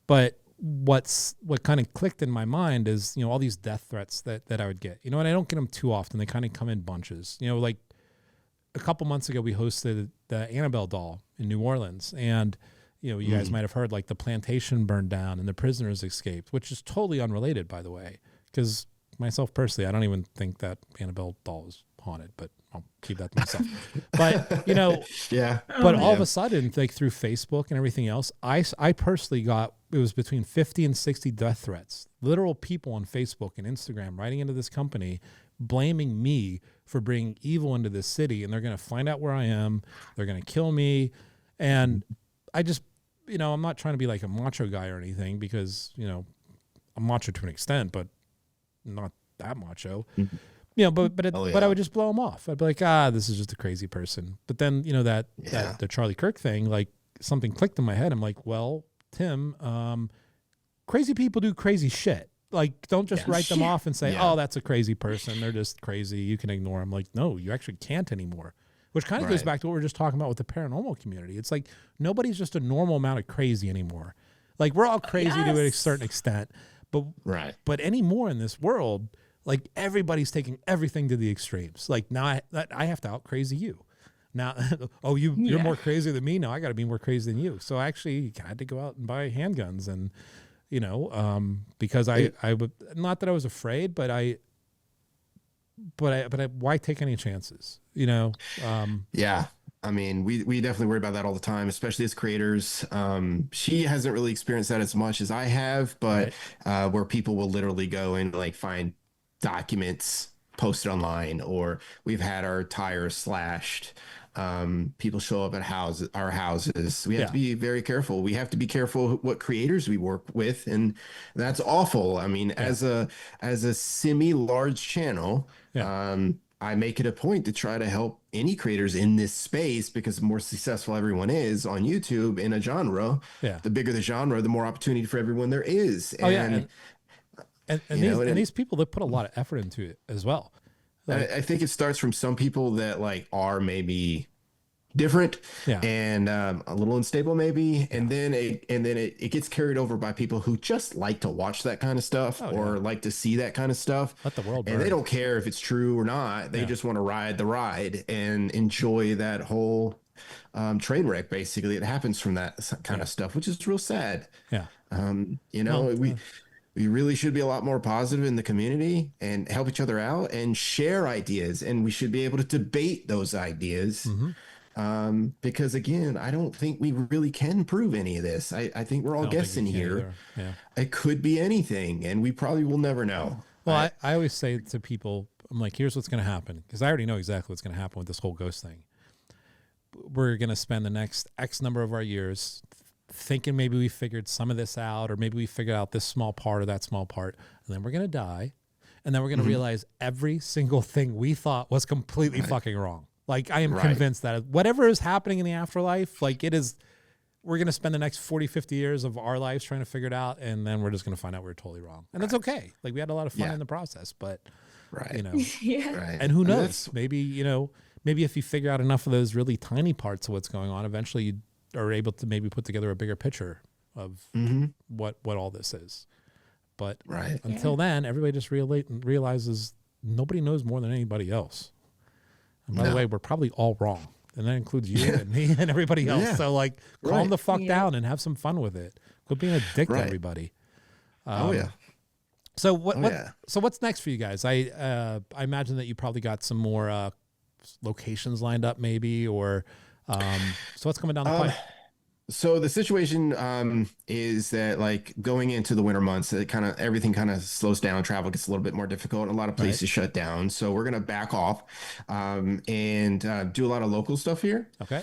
Speaker 1: but what kind of clicked in my mind is, you know, all these death threats that I would get, you know, and I don't get them too often. They kind of come in bunches, you know. Like, a couple months ago, we hosted the Annabelle doll in New Orleans, and, you know, you guys might have heard, like, the plantation burned down and the prisoners escaped, which is totally unrelated, by the way, because myself personally, I don't even think that Annabelle doll is haunted, but I'll keep that to myself. But, you know, but all of a sudden, like, through Facebook and everything else, I personally got, it was between 50 and 60 death threats, literal people on Facebook and Instagram writing into this company, blaming me for bringing evil into this city, and they're going to find out where I am. They're going to kill me. And I just, you know, I'm not trying to be like a macho guy or anything, because, you know, I'm macho to an extent, but not that macho. You know, but I would just blow them off. I'd be like, this is just a crazy person. But then, you know, that the Charlie Kirk thing, like, something clicked in my head. I'm like, well, Tim, crazy people do crazy shit. Like, don't just write them off and say, oh, that's a crazy person. They're just crazy. You can ignore them. Like, no, you actually can't anymore. Which kind of goes back to what we were just talking about with the paranormal community. It's like, nobody's just a normal amount of crazy anymore. Like, we're all crazy to a certain extent, but anymore in this world, like, everybody's taking everything to the extremes. Like, now I have to out crazy you. Now, you're more crazy than me. Now I got to be more crazy than you. So I actually had to go out and buy handguns, and, you know, because I would, not that I was afraid, but why take any chances, you know?
Speaker 3: I mean, we definitely worry about that all the time, especially as creators. She hasn't really experienced that as much as I have, but where people will literally go and, like, find documents posted online, or we've had our tires slashed. People show up at our houses. We have to be very careful. We have to be careful what creators we work with, and that's awful. I mean, as a semi-large channel, I make it a point to try to help any creators in this space, because the more successful everyone is on YouTube in a genre,
Speaker 1: Yeah.
Speaker 3: the bigger the genre, the more opportunity for everyone there is.
Speaker 1: Oh yeah.
Speaker 3: And
Speaker 1: And
Speaker 3: you know,
Speaker 1: these people, they put a lot of effort into it as well. Like,
Speaker 3: I think it starts from some people that like are maybe different
Speaker 1: yeah.
Speaker 3: and a little unstable maybe,
Speaker 1: Yeah.
Speaker 3: and then it gets carried over by people who just like to watch that kind of stuff,
Speaker 1: Oh,
Speaker 3: or
Speaker 1: yeah.
Speaker 3: like to see that kind of stuff.
Speaker 1: Let the world
Speaker 3: And
Speaker 1: burn.
Speaker 3: they don't care if it's true or not. They
Speaker 1: Yeah.
Speaker 3: just want to ride the ride and enjoy that whole train wreck basically. It happens from that kind
Speaker 1: Yeah.
Speaker 3: of stuff, which is real sad.
Speaker 1: Yeah.
Speaker 3: You know,
Speaker 1: Well,
Speaker 3: we really should be a lot more positive in the community and help each other out and share ideas, and we should be able to debate those ideas.
Speaker 1: mm-hmm.
Speaker 3: Because again, I don't think we really can prove any of this. I think we're
Speaker 1: I
Speaker 3: all
Speaker 1: don't think
Speaker 3: guessing
Speaker 1: we can
Speaker 3: here.
Speaker 1: either. Yeah.
Speaker 3: It could be anything, and we probably will never know.
Speaker 1: Well, I always say to people, I'm like, here's what's going to happen. Because I already know exactly what's going to happen with this whole ghost thing. We're going to spend the next X number of our years thinking maybe we figured some of this out, or maybe we figured out this small part or that small part. And then we're going to die. And then we're going to realize every single thing we thought was completely fucking wrong. Like, I am convinced that whatever is happening in the afterlife, like it is, we're going to spend the next 40, 50 years of our lives trying to figure it out. And then we're just going to find out we're totally wrong. And that's okay. Like, we had a lot of fun in the process, but you know,
Speaker 2: Yeah.
Speaker 1: and who knows, maybe, you know, maybe if you figure out enough of those really tiny parts of what's going on, eventually you are able to maybe put together a bigger picture of what all this is. But until then, everybody just realizes nobody knows more than anybody else. And by the way, we're probably all wrong. And that includes you and me and everybody else.
Speaker 3: Yeah.
Speaker 1: So like, calm the fuck down and have some fun with it. Quit being a dick to everybody. So so what's next for you guys? I imagine that you probably got some more locations lined up maybe, or so what's coming down the pipe?
Speaker 3: So the situation is that, like, going into the winter months, everything kind of slows down. Travel gets a little bit more difficult. A lot of places shut down. So we're gonna back off and do a lot of local stuff here.
Speaker 1: Okay.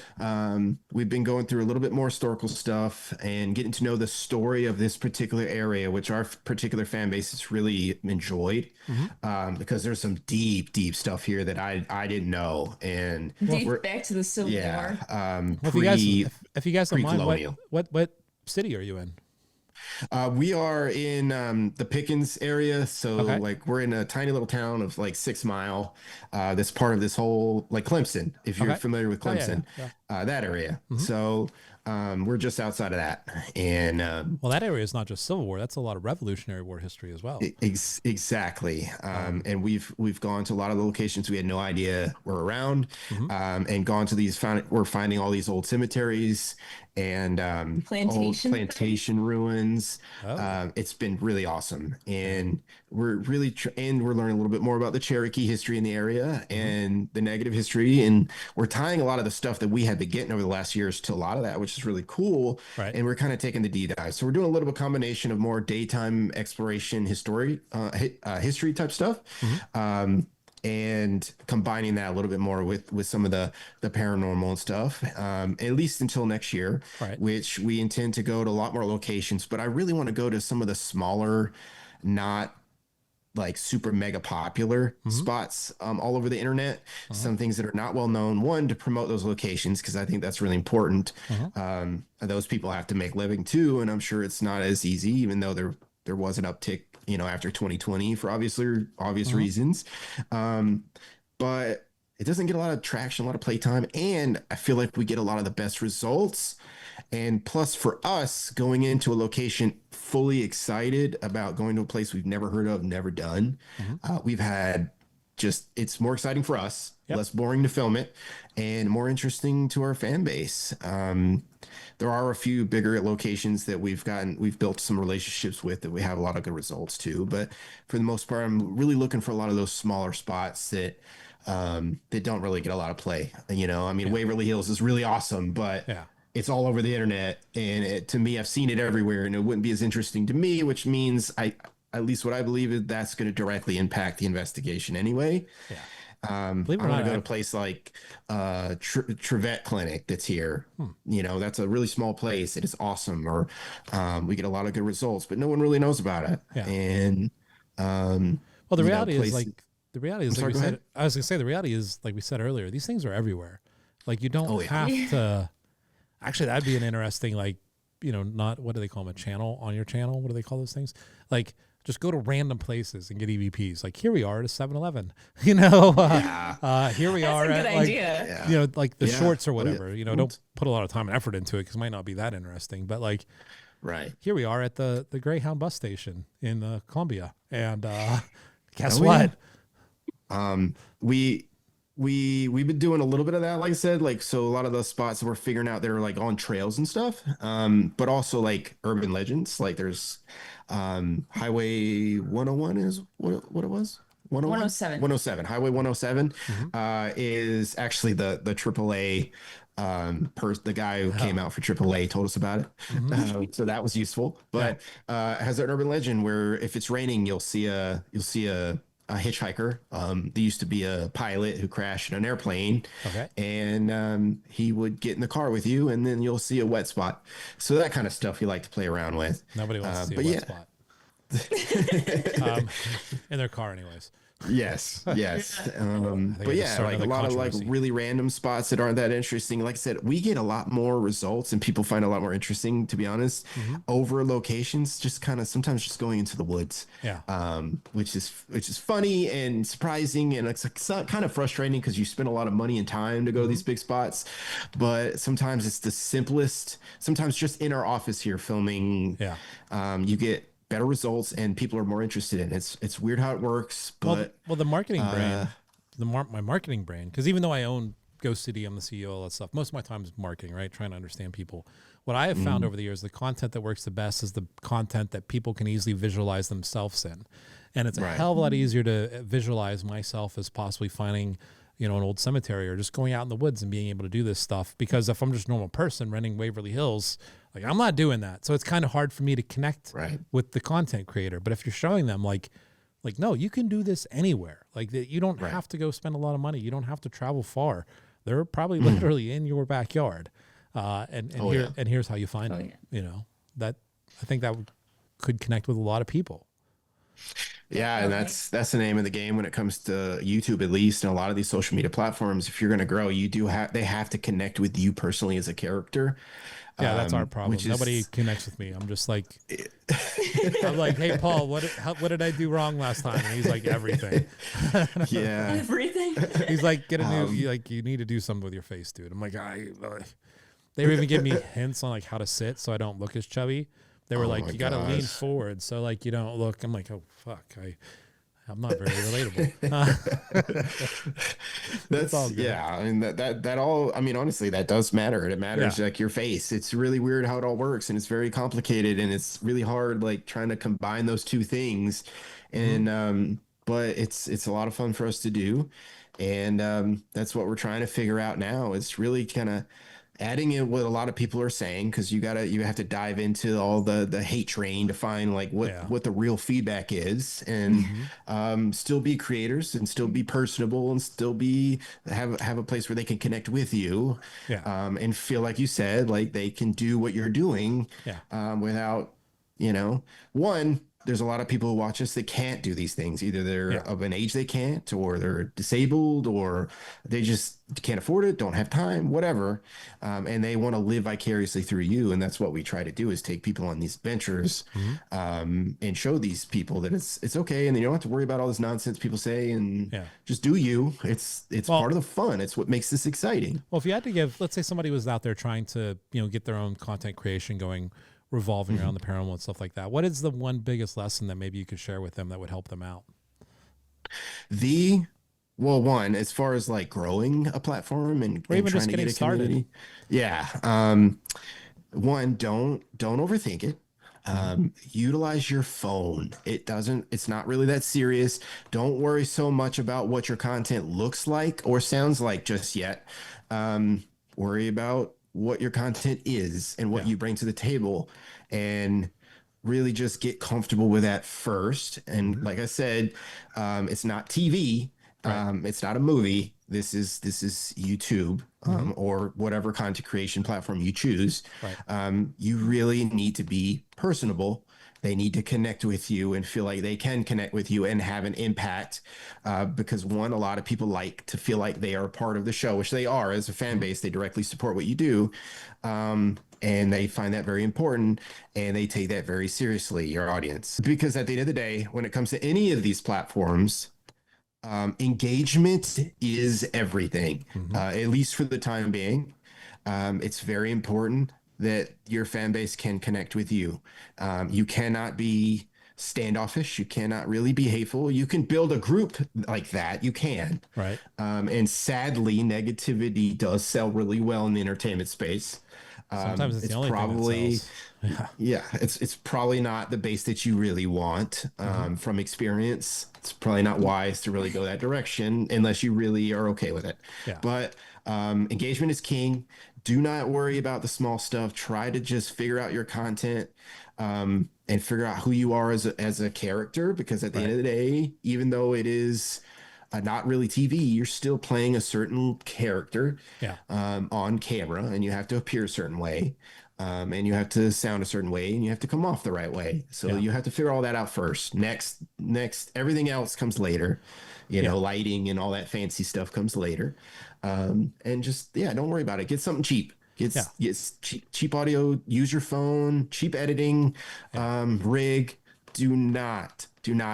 Speaker 3: We've been going through a little bit more historical stuff and getting to know the story of this particular area, which our particular fan base has really enjoyed, because there's some deep stuff here that I didn't know. And
Speaker 2: Deep back to the Civil War.
Speaker 1: Well, if you guys don't mind,
Speaker 3: colonial.
Speaker 1: What city are you in?
Speaker 3: We are in the Pickens area. So like we're in a tiny little town of like 6 Mile. That's part of this whole, like, Clemson, if you're familiar with Clemson, that area. So we're just outside of that. And
Speaker 1: well, that area is not just Civil War. That's a lot of Revolutionary War history as well.
Speaker 3: Exactly. And we've gone to a lot of the locations we had no idea were around, and gone to these, we're finding all these old cemeteries and old plantation ruins. It's been really awesome, and we're really we're learning a little bit more about the Cherokee history in the area and the negative history, and we're tying a lot of the stuff that we had been getting over the last years to a lot of that, which is really cool. And we're kind of taking the deep dive, so we're doing a little bit of combination of more daytime exploration history type stuff, and combining that a little bit more with some of the paranormal and stuff, at least until next year, which we intend to go to a lot more locations. But I really want to go to some of the smaller, not like super mega popular spots all over the internet, some things that are not well known, one, to promote those locations, because I think that's really important. Those people have to make living too, and I'm sure it's not as easy, even though there was an uptick, you know, after 2020 for obvious reasons. But it doesn't get a lot of traction, a lot of playtime, and I feel like we get a lot of the best results. And plus, for us, going into a location fully excited about going to a place we've never heard of, never done, we've had it's more exciting for us, less boring to film it, and more interesting to our fan base. There are a few bigger locations that we've built some relationships with that we have a lot of good results too. But for the most part, I'm really looking for a lot of those smaller spots that don't really get a lot of play. You know, I mean, Waverly Hills is really awesome, but it's all over the internet. And to me, I've seen it everywhere, and it wouldn't be as interesting to me, which means at least what I believe is that's going to directly impact the investigation anyway. I'm going to go to a place like Trevette Clinic that's here. You know, that's a really small place. It is awesome. Or we get a lot of good results, but no one really knows about it. And
Speaker 1: well, the reality is, like, the reality is,
Speaker 3: I'm
Speaker 1: like
Speaker 3: sorry,
Speaker 1: we
Speaker 3: go
Speaker 1: said,
Speaker 3: ahead.
Speaker 1: I was gonna say, the reality is, like we said earlier, these things are everywhere. Like you don't
Speaker 3: Oh, yeah.
Speaker 1: have to. Actually, that'd be an interesting, like, not what do they call them, a channel on your channel? What do they call those things? Like, just go to random places and get EVPs. Like here we are at a 7-Eleven.
Speaker 3: Yeah.
Speaker 1: Here we
Speaker 2: That's
Speaker 1: are
Speaker 2: a good
Speaker 1: at like,
Speaker 2: idea.
Speaker 3: Yeah.
Speaker 1: like the
Speaker 3: Yeah.
Speaker 1: shorts or
Speaker 3: Oh, yeah.
Speaker 1: whatever. Don't put a lot of time and effort into it because it might not be that interesting. But like,
Speaker 3: Right.
Speaker 1: here we are at the Greyhound bus station in Columbia, and guess
Speaker 3: Oh,
Speaker 1: what?
Speaker 3: We've been doing a little bit of that, like I said, like, so a lot of those spots that we're figuring out, they're like on trails and stuff, but also like urban legends. Like there's Highway 101 is what it was. 101?
Speaker 2: 107.
Speaker 3: 107. Highway 107
Speaker 1: Mm-hmm.
Speaker 3: is actually the AAA the guy who came out for AAA told us about it.
Speaker 1: Mm-hmm.
Speaker 3: So that was useful. But it has an urban legend where if it's raining, you'll see a hitchhiker. There used to be a pilot who crashed in an airplane,
Speaker 1: Okay.
Speaker 3: and he would get in the car with you, and then you'll see a wet spot. So that kind of stuff you like to play around with.
Speaker 1: Nobody wants to see a
Speaker 3: but
Speaker 1: wet
Speaker 3: yeah.
Speaker 1: spot. In their car, anyways.
Speaker 3: Yes, yes.
Speaker 1: I
Speaker 3: But
Speaker 1: just
Speaker 3: yeah,
Speaker 1: started
Speaker 3: like a
Speaker 1: another
Speaker 3: lot of like
Speaker 1: controversy.
Speaker 3: really random spots that aren't that interesting. Like I said, we get a lot more results and people find a lot more interesting, to be honest,
Speaker 1: Mm-hmm.
Speaker 3: over locations, just kind of sometimes just going into the woods.
Speaker 1: Yeah.
Speaker 3: Which is funny and surprising, and it's like kind of frustrating because you spend a lot of money and time to go to these big spots, but sometimes it's the simplest. Sometimes just in our office here filming,
Speaker 1: Yeah.
Speaker 3: you get better results and people are more interested in it. It's weird how it works, but
Speaker 1: Well, the marketing brand, my marketing brand, because even though I own Ghost City, I'm the CEO, all that stuff. Most of my time is marketing, right? Trying to understand people. What I have found over the years, the content that works the best is the content that people can easily visualize themselves in. And it's a hell of a lot easier to visualize myself as possibly finding, an old cemetery or just going out in the woods and being able to do this stuff. Because if I'm just a normal person renting Waverly Hills, like I'm not doing that. So it's kind of hard for me to connect with the content creator. But if you're showing them like, no, you can do this anywhere. Like that, you don't have to go spend a lot of money. You don't have to travel far. They're probably literally in your backyard. And here's how you find them. That I think that could connect with a lot of people.
Speaker 3: Yeah, and that's the name of the game when it comes to YouTube, at least, and a lot of these social media platforms. If you're going to grow, they have to connect with you personally as a character.
Speaker 1: Yeah, that's our problem. Nobody connects with me. I'm just like, I'm like, hey, Paul, what did I do wrong last time? And he's like, everything.
Speaker 3: Yeah,
Speaker 2: Everything.
Speaker 1: He's like, get a new, you need to do something with your face, dude. I'm like, they were even giving me hints on like how to sit so I don't look as chubby. They were like, you got to lean forward so like you don't look. I'm like, oh fuck, I'm not very relatable.
Speaker 3: that's I mean that all. I mean, honestly, that does matter. It matters like your face. It's really weird how it all works, and it's very complicated, and it's really hard like trying to combine those two things. And but it's a lot of fun for us to do, and that's what we're trying to figure out now. It's really kind of adding in what a lot of people are saying, because you have to dive into all the hate train to find like what the real feedback is, and still be creators and still be personable and still have a place where they can connect with you, and feel like you said, like they can do what you're doing, without one. There's a lot of people who watch us that can't do these things. Either they're of an age they can't, or they're disabled, or they just can't afford it, don't have time, whatever. And they want to live vicariously through you. And that's what we try to do, is take people on these ventures, and show these people that it's okay. And you don't have to worry about all this nonsense people say, and just do you. It's part of the fun. It's what makes this exciting.
Speaker 1: Well, if you had to give, let's say somebody was out there trying to, get their own content creation going, revolving around the paranormal and stuff like that, what is the one biggest lesson that maybe you could share with them that would help them out?
Speaker 3: One, as far as like growing a platform and
Speaker 1: even
Speaker 3: trying
Speaker 1: just
Speaker 3: to
Speaker 1: getting
Speaker 3: get a
Speaker 1: started.
Speaker 3: community. One, don't overthink it. Utilize your phone. It's not really that serious. Don't worry so much about what your content looks like or sounds like just yet. Worry about what your content is and what you bring to the table, and really just get comfortable with that first. And like I said, it's not TV. It's not a movie. This is YouTube, or whatever content creation platform you choose. You really need to be personable They need to connect with you and feel like they can connect with you and have an impact. Because one, a lot of people like to feel like they are part of the show, which they are as a fan base. They directly support what you do. And they find that very important, and they take that very seriously, your audience. Because at the end of the day, when it comes to any of these platforms, engagement is everything, at least for the time being. It's very important that your fan base can connect with you. You cannot be standoffish. You cannot really be hateful. You can build a group like that. You can.
Speaker 1: Right.
Speaker 3: And sadly, negativity does sell really well in the entertainment space.
Speaker 1: Sometimes it's the only
Speaker 3: probably,
Speaker 1: thing that sells.
Speaker 3: yeah, it's probably not the base that you really want. From experience, it's probably not wise to really go that direction unless you really are okay with it.
Speaker 1: Yeah.
Speaker 3: But engagement is king. Do not worry about the small stuff. Try to just figure out your content, and figure out who you are as a character, because at the end of the day, even though it is not really TV, you're still playing a certain character on camera, and you have to appear a certain way, and you have to sound a certain way, and you have to come off the right way. So you have to figure all that out first. Next, everything else comes later. You know, lighting and all that fancy stuff comes later. And just, don't worry about it. Get something cheap. Get cheap audio, use your phone, cheap editing, rig. Do not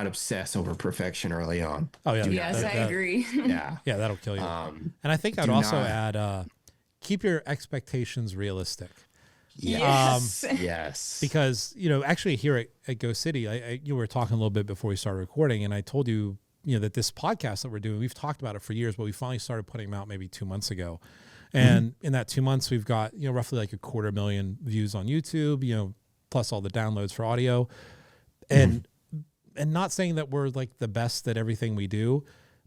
Speaker 3: obsess over perfection early on.
Speaker 1: Oh yeah.
Speaker 2: Yes, I agree.
Speaker 3: Yeah.
Speaker 1: Yeah, that'll kill you. And I think I'd also add, keep your expectations realistic.
Speaker 3: Yes. Yes.
Speaker 1: Because, you know, actually here at Ghost City, you were talking a little bit before we started recording, and I told you, you know, that this podcast that we're doing, we've talked about it for years, but we finally started putting them out maybe 2 months ago. And in that 2 months, we've got, you know, roughly like 250,000 views on YouTube, you know, plus all the downloads for audio. And not saying that we're like the best at everything we do,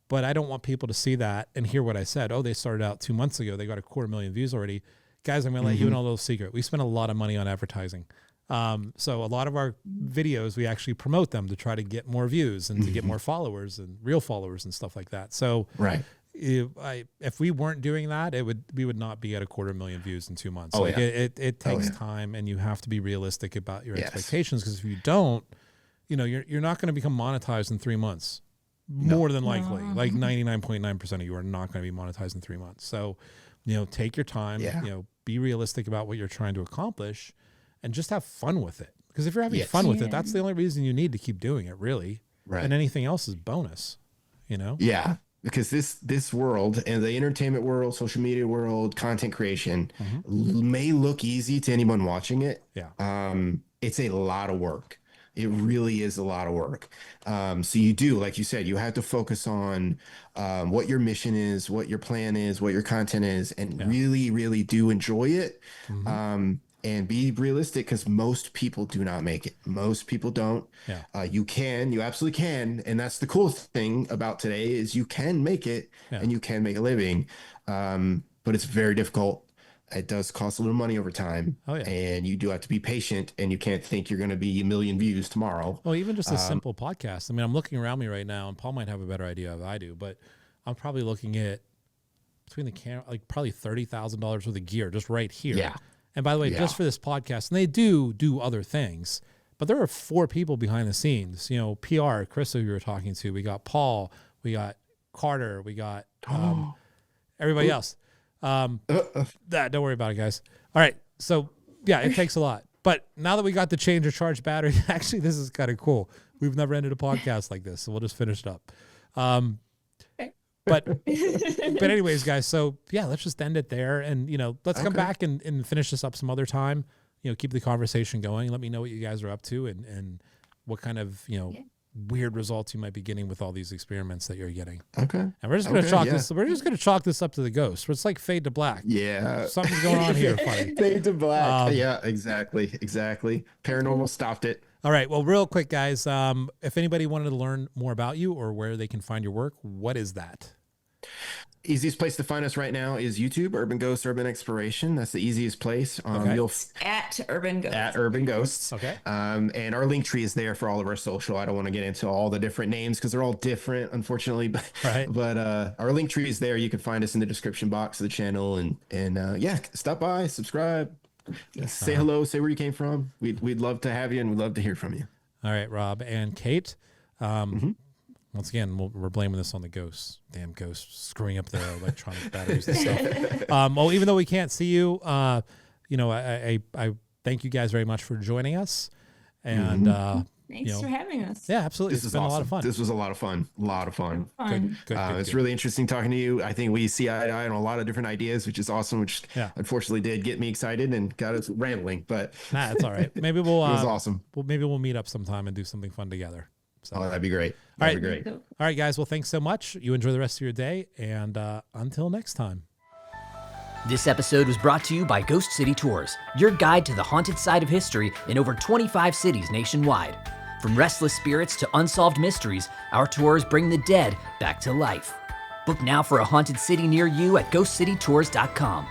Speaker 1: but I don't want people to see that and hear what I said. Oh, they started out 2 months ago. They got 250,000 views already. Guys, I'm going to let you in on a little secret. We spend a lot of money on advertising. So a lot of our videos, we actually promote them to try to get more views and to get more followers and real followers and stuff like that. So if we weren't doing that, we would not be at 250,000 views in 2 months. It takes time, and you have to be realistic about your expectations, because if you don't, you know, you're not going to become monetized in 3 months. More than likely, like 99.9% of you are not going to be monetized in 3 months. So, you know, take your time, you know, be realistic about what you're trying to accomplish, and just have fun with it. Because if you're having fun with it, that's the only reason you need to keep doing it, really. Right. And anything else is bonus, you know? Yeah.
Speaker 3: Because this world, and the entertainment world, social media world, content creation may look easy to anyone watching it. Yeah. It's a lot of work. It really is a lot of work. So you do, like you said, you have to focus on what your mission is, what your plan is, what your content is, and really, really do enjoy it. And be realistic, because most people do not make it. Most people don't. Yeah. You absolutely can. And that's the cool thing about today, is you can make it and you can make a living. But it's very difficult. It does cost a little money over time. Oh, yeah. And you do have to be patient, and you can't think you're going to be 1 million views tomorrow.
Speaker 1: Well, even just a simple podcast. I mean, I'm looking around me right now, and Paul might have a better idea than I do, but I'm probably looking at between the camera, like probably $30,000 worth of gear just right here. Yeah. And by the way, just for this podcast, and they do other things, but there are 4 people behind the scenes. You know, PR, Chris, who you were talking to. We got Paul, we got Carter, we got everybody else. Don't worry about it, guys. All right. So yeah, it takes a lot. But now that we got the change or charge battery, actually, this is kind of cool. We've never ended a podcast like this, so we'll just finish it up. But anyways, guys, so yeah, let's just end it there. And, you know, let's come back and finish this up some other time. You know, keep the conversation going. Let me know what you guys are up to, and what kind of, you know, weird results you might be getting with all these experiments that you're getting. Okay. And we're just gonna chalk this. We're just gonna chalk this up to the ghost. It's like fade to black. Yeah. Something's going on here. Funny.
Speaker 3: Fade to black. Yeah. Exactly. Paranormal stopped it.
Speaker 1: All right. Well, real quick, guys. If anybody wanted to learn more about you or where they can find your work, what is that?
Speaker 3: Easiest place to find us right now is YouTube, Urban Ghosts, Urban Exploration. That's the easiest place.
Speaker 2: At Urban Ghosts.
Speaker 3: At Urban Ghosts.
Speaker 1: Okay.
Speaker 3: And our link tree is there for all of our social. I don't want to get into all the different names because they're all different, unfortunately. But our link tree is there. You can find us in the description box of the channel, and stop by, subscribe. Say hello, say where you came from. We'd love to have you, and we'd love to hear from you.
Speaker 1: All right, Rob and Kate. Once again, we're blaming this on the ghosts. Damn ghosts screwing up their electronic batteries and stuff. Well, even though we can't see you, I thank you guys very much for joining us. And
Speaker 2: Thanks for having us.
Speaker 1: yeah, absolutely. It's been awesome. A lot of fun.
Speaker 3: This was a lot of fun.
Speaker 1: Good,
Speaker 3: it's really interesting talking to you. I think we see eye to eye on a lot of different ideas, which is awesome, which unfortunately did get me excited and got us rambling, but
Speaker 1: nah, it's all right. Maybe we'll,
Speaker 3: it was awesome.
Speaker 1: Maybe we'll meet up sometime and do something fun together. So
Speaker 3: that'd be great. That'd be great.
Speaker 1: All right, guys. Well, thanks so much. You enjoy the rest of your day, and until next time.
Speaker 4: This episode was brought to you by Ghost City Tours, your guide to the haunted side of history in over 25 cities nationwide. From restless spirits to unsolved mysteries, our tours bring the dead back to life. Book now for a haunted city near you at ghostcitytours.com.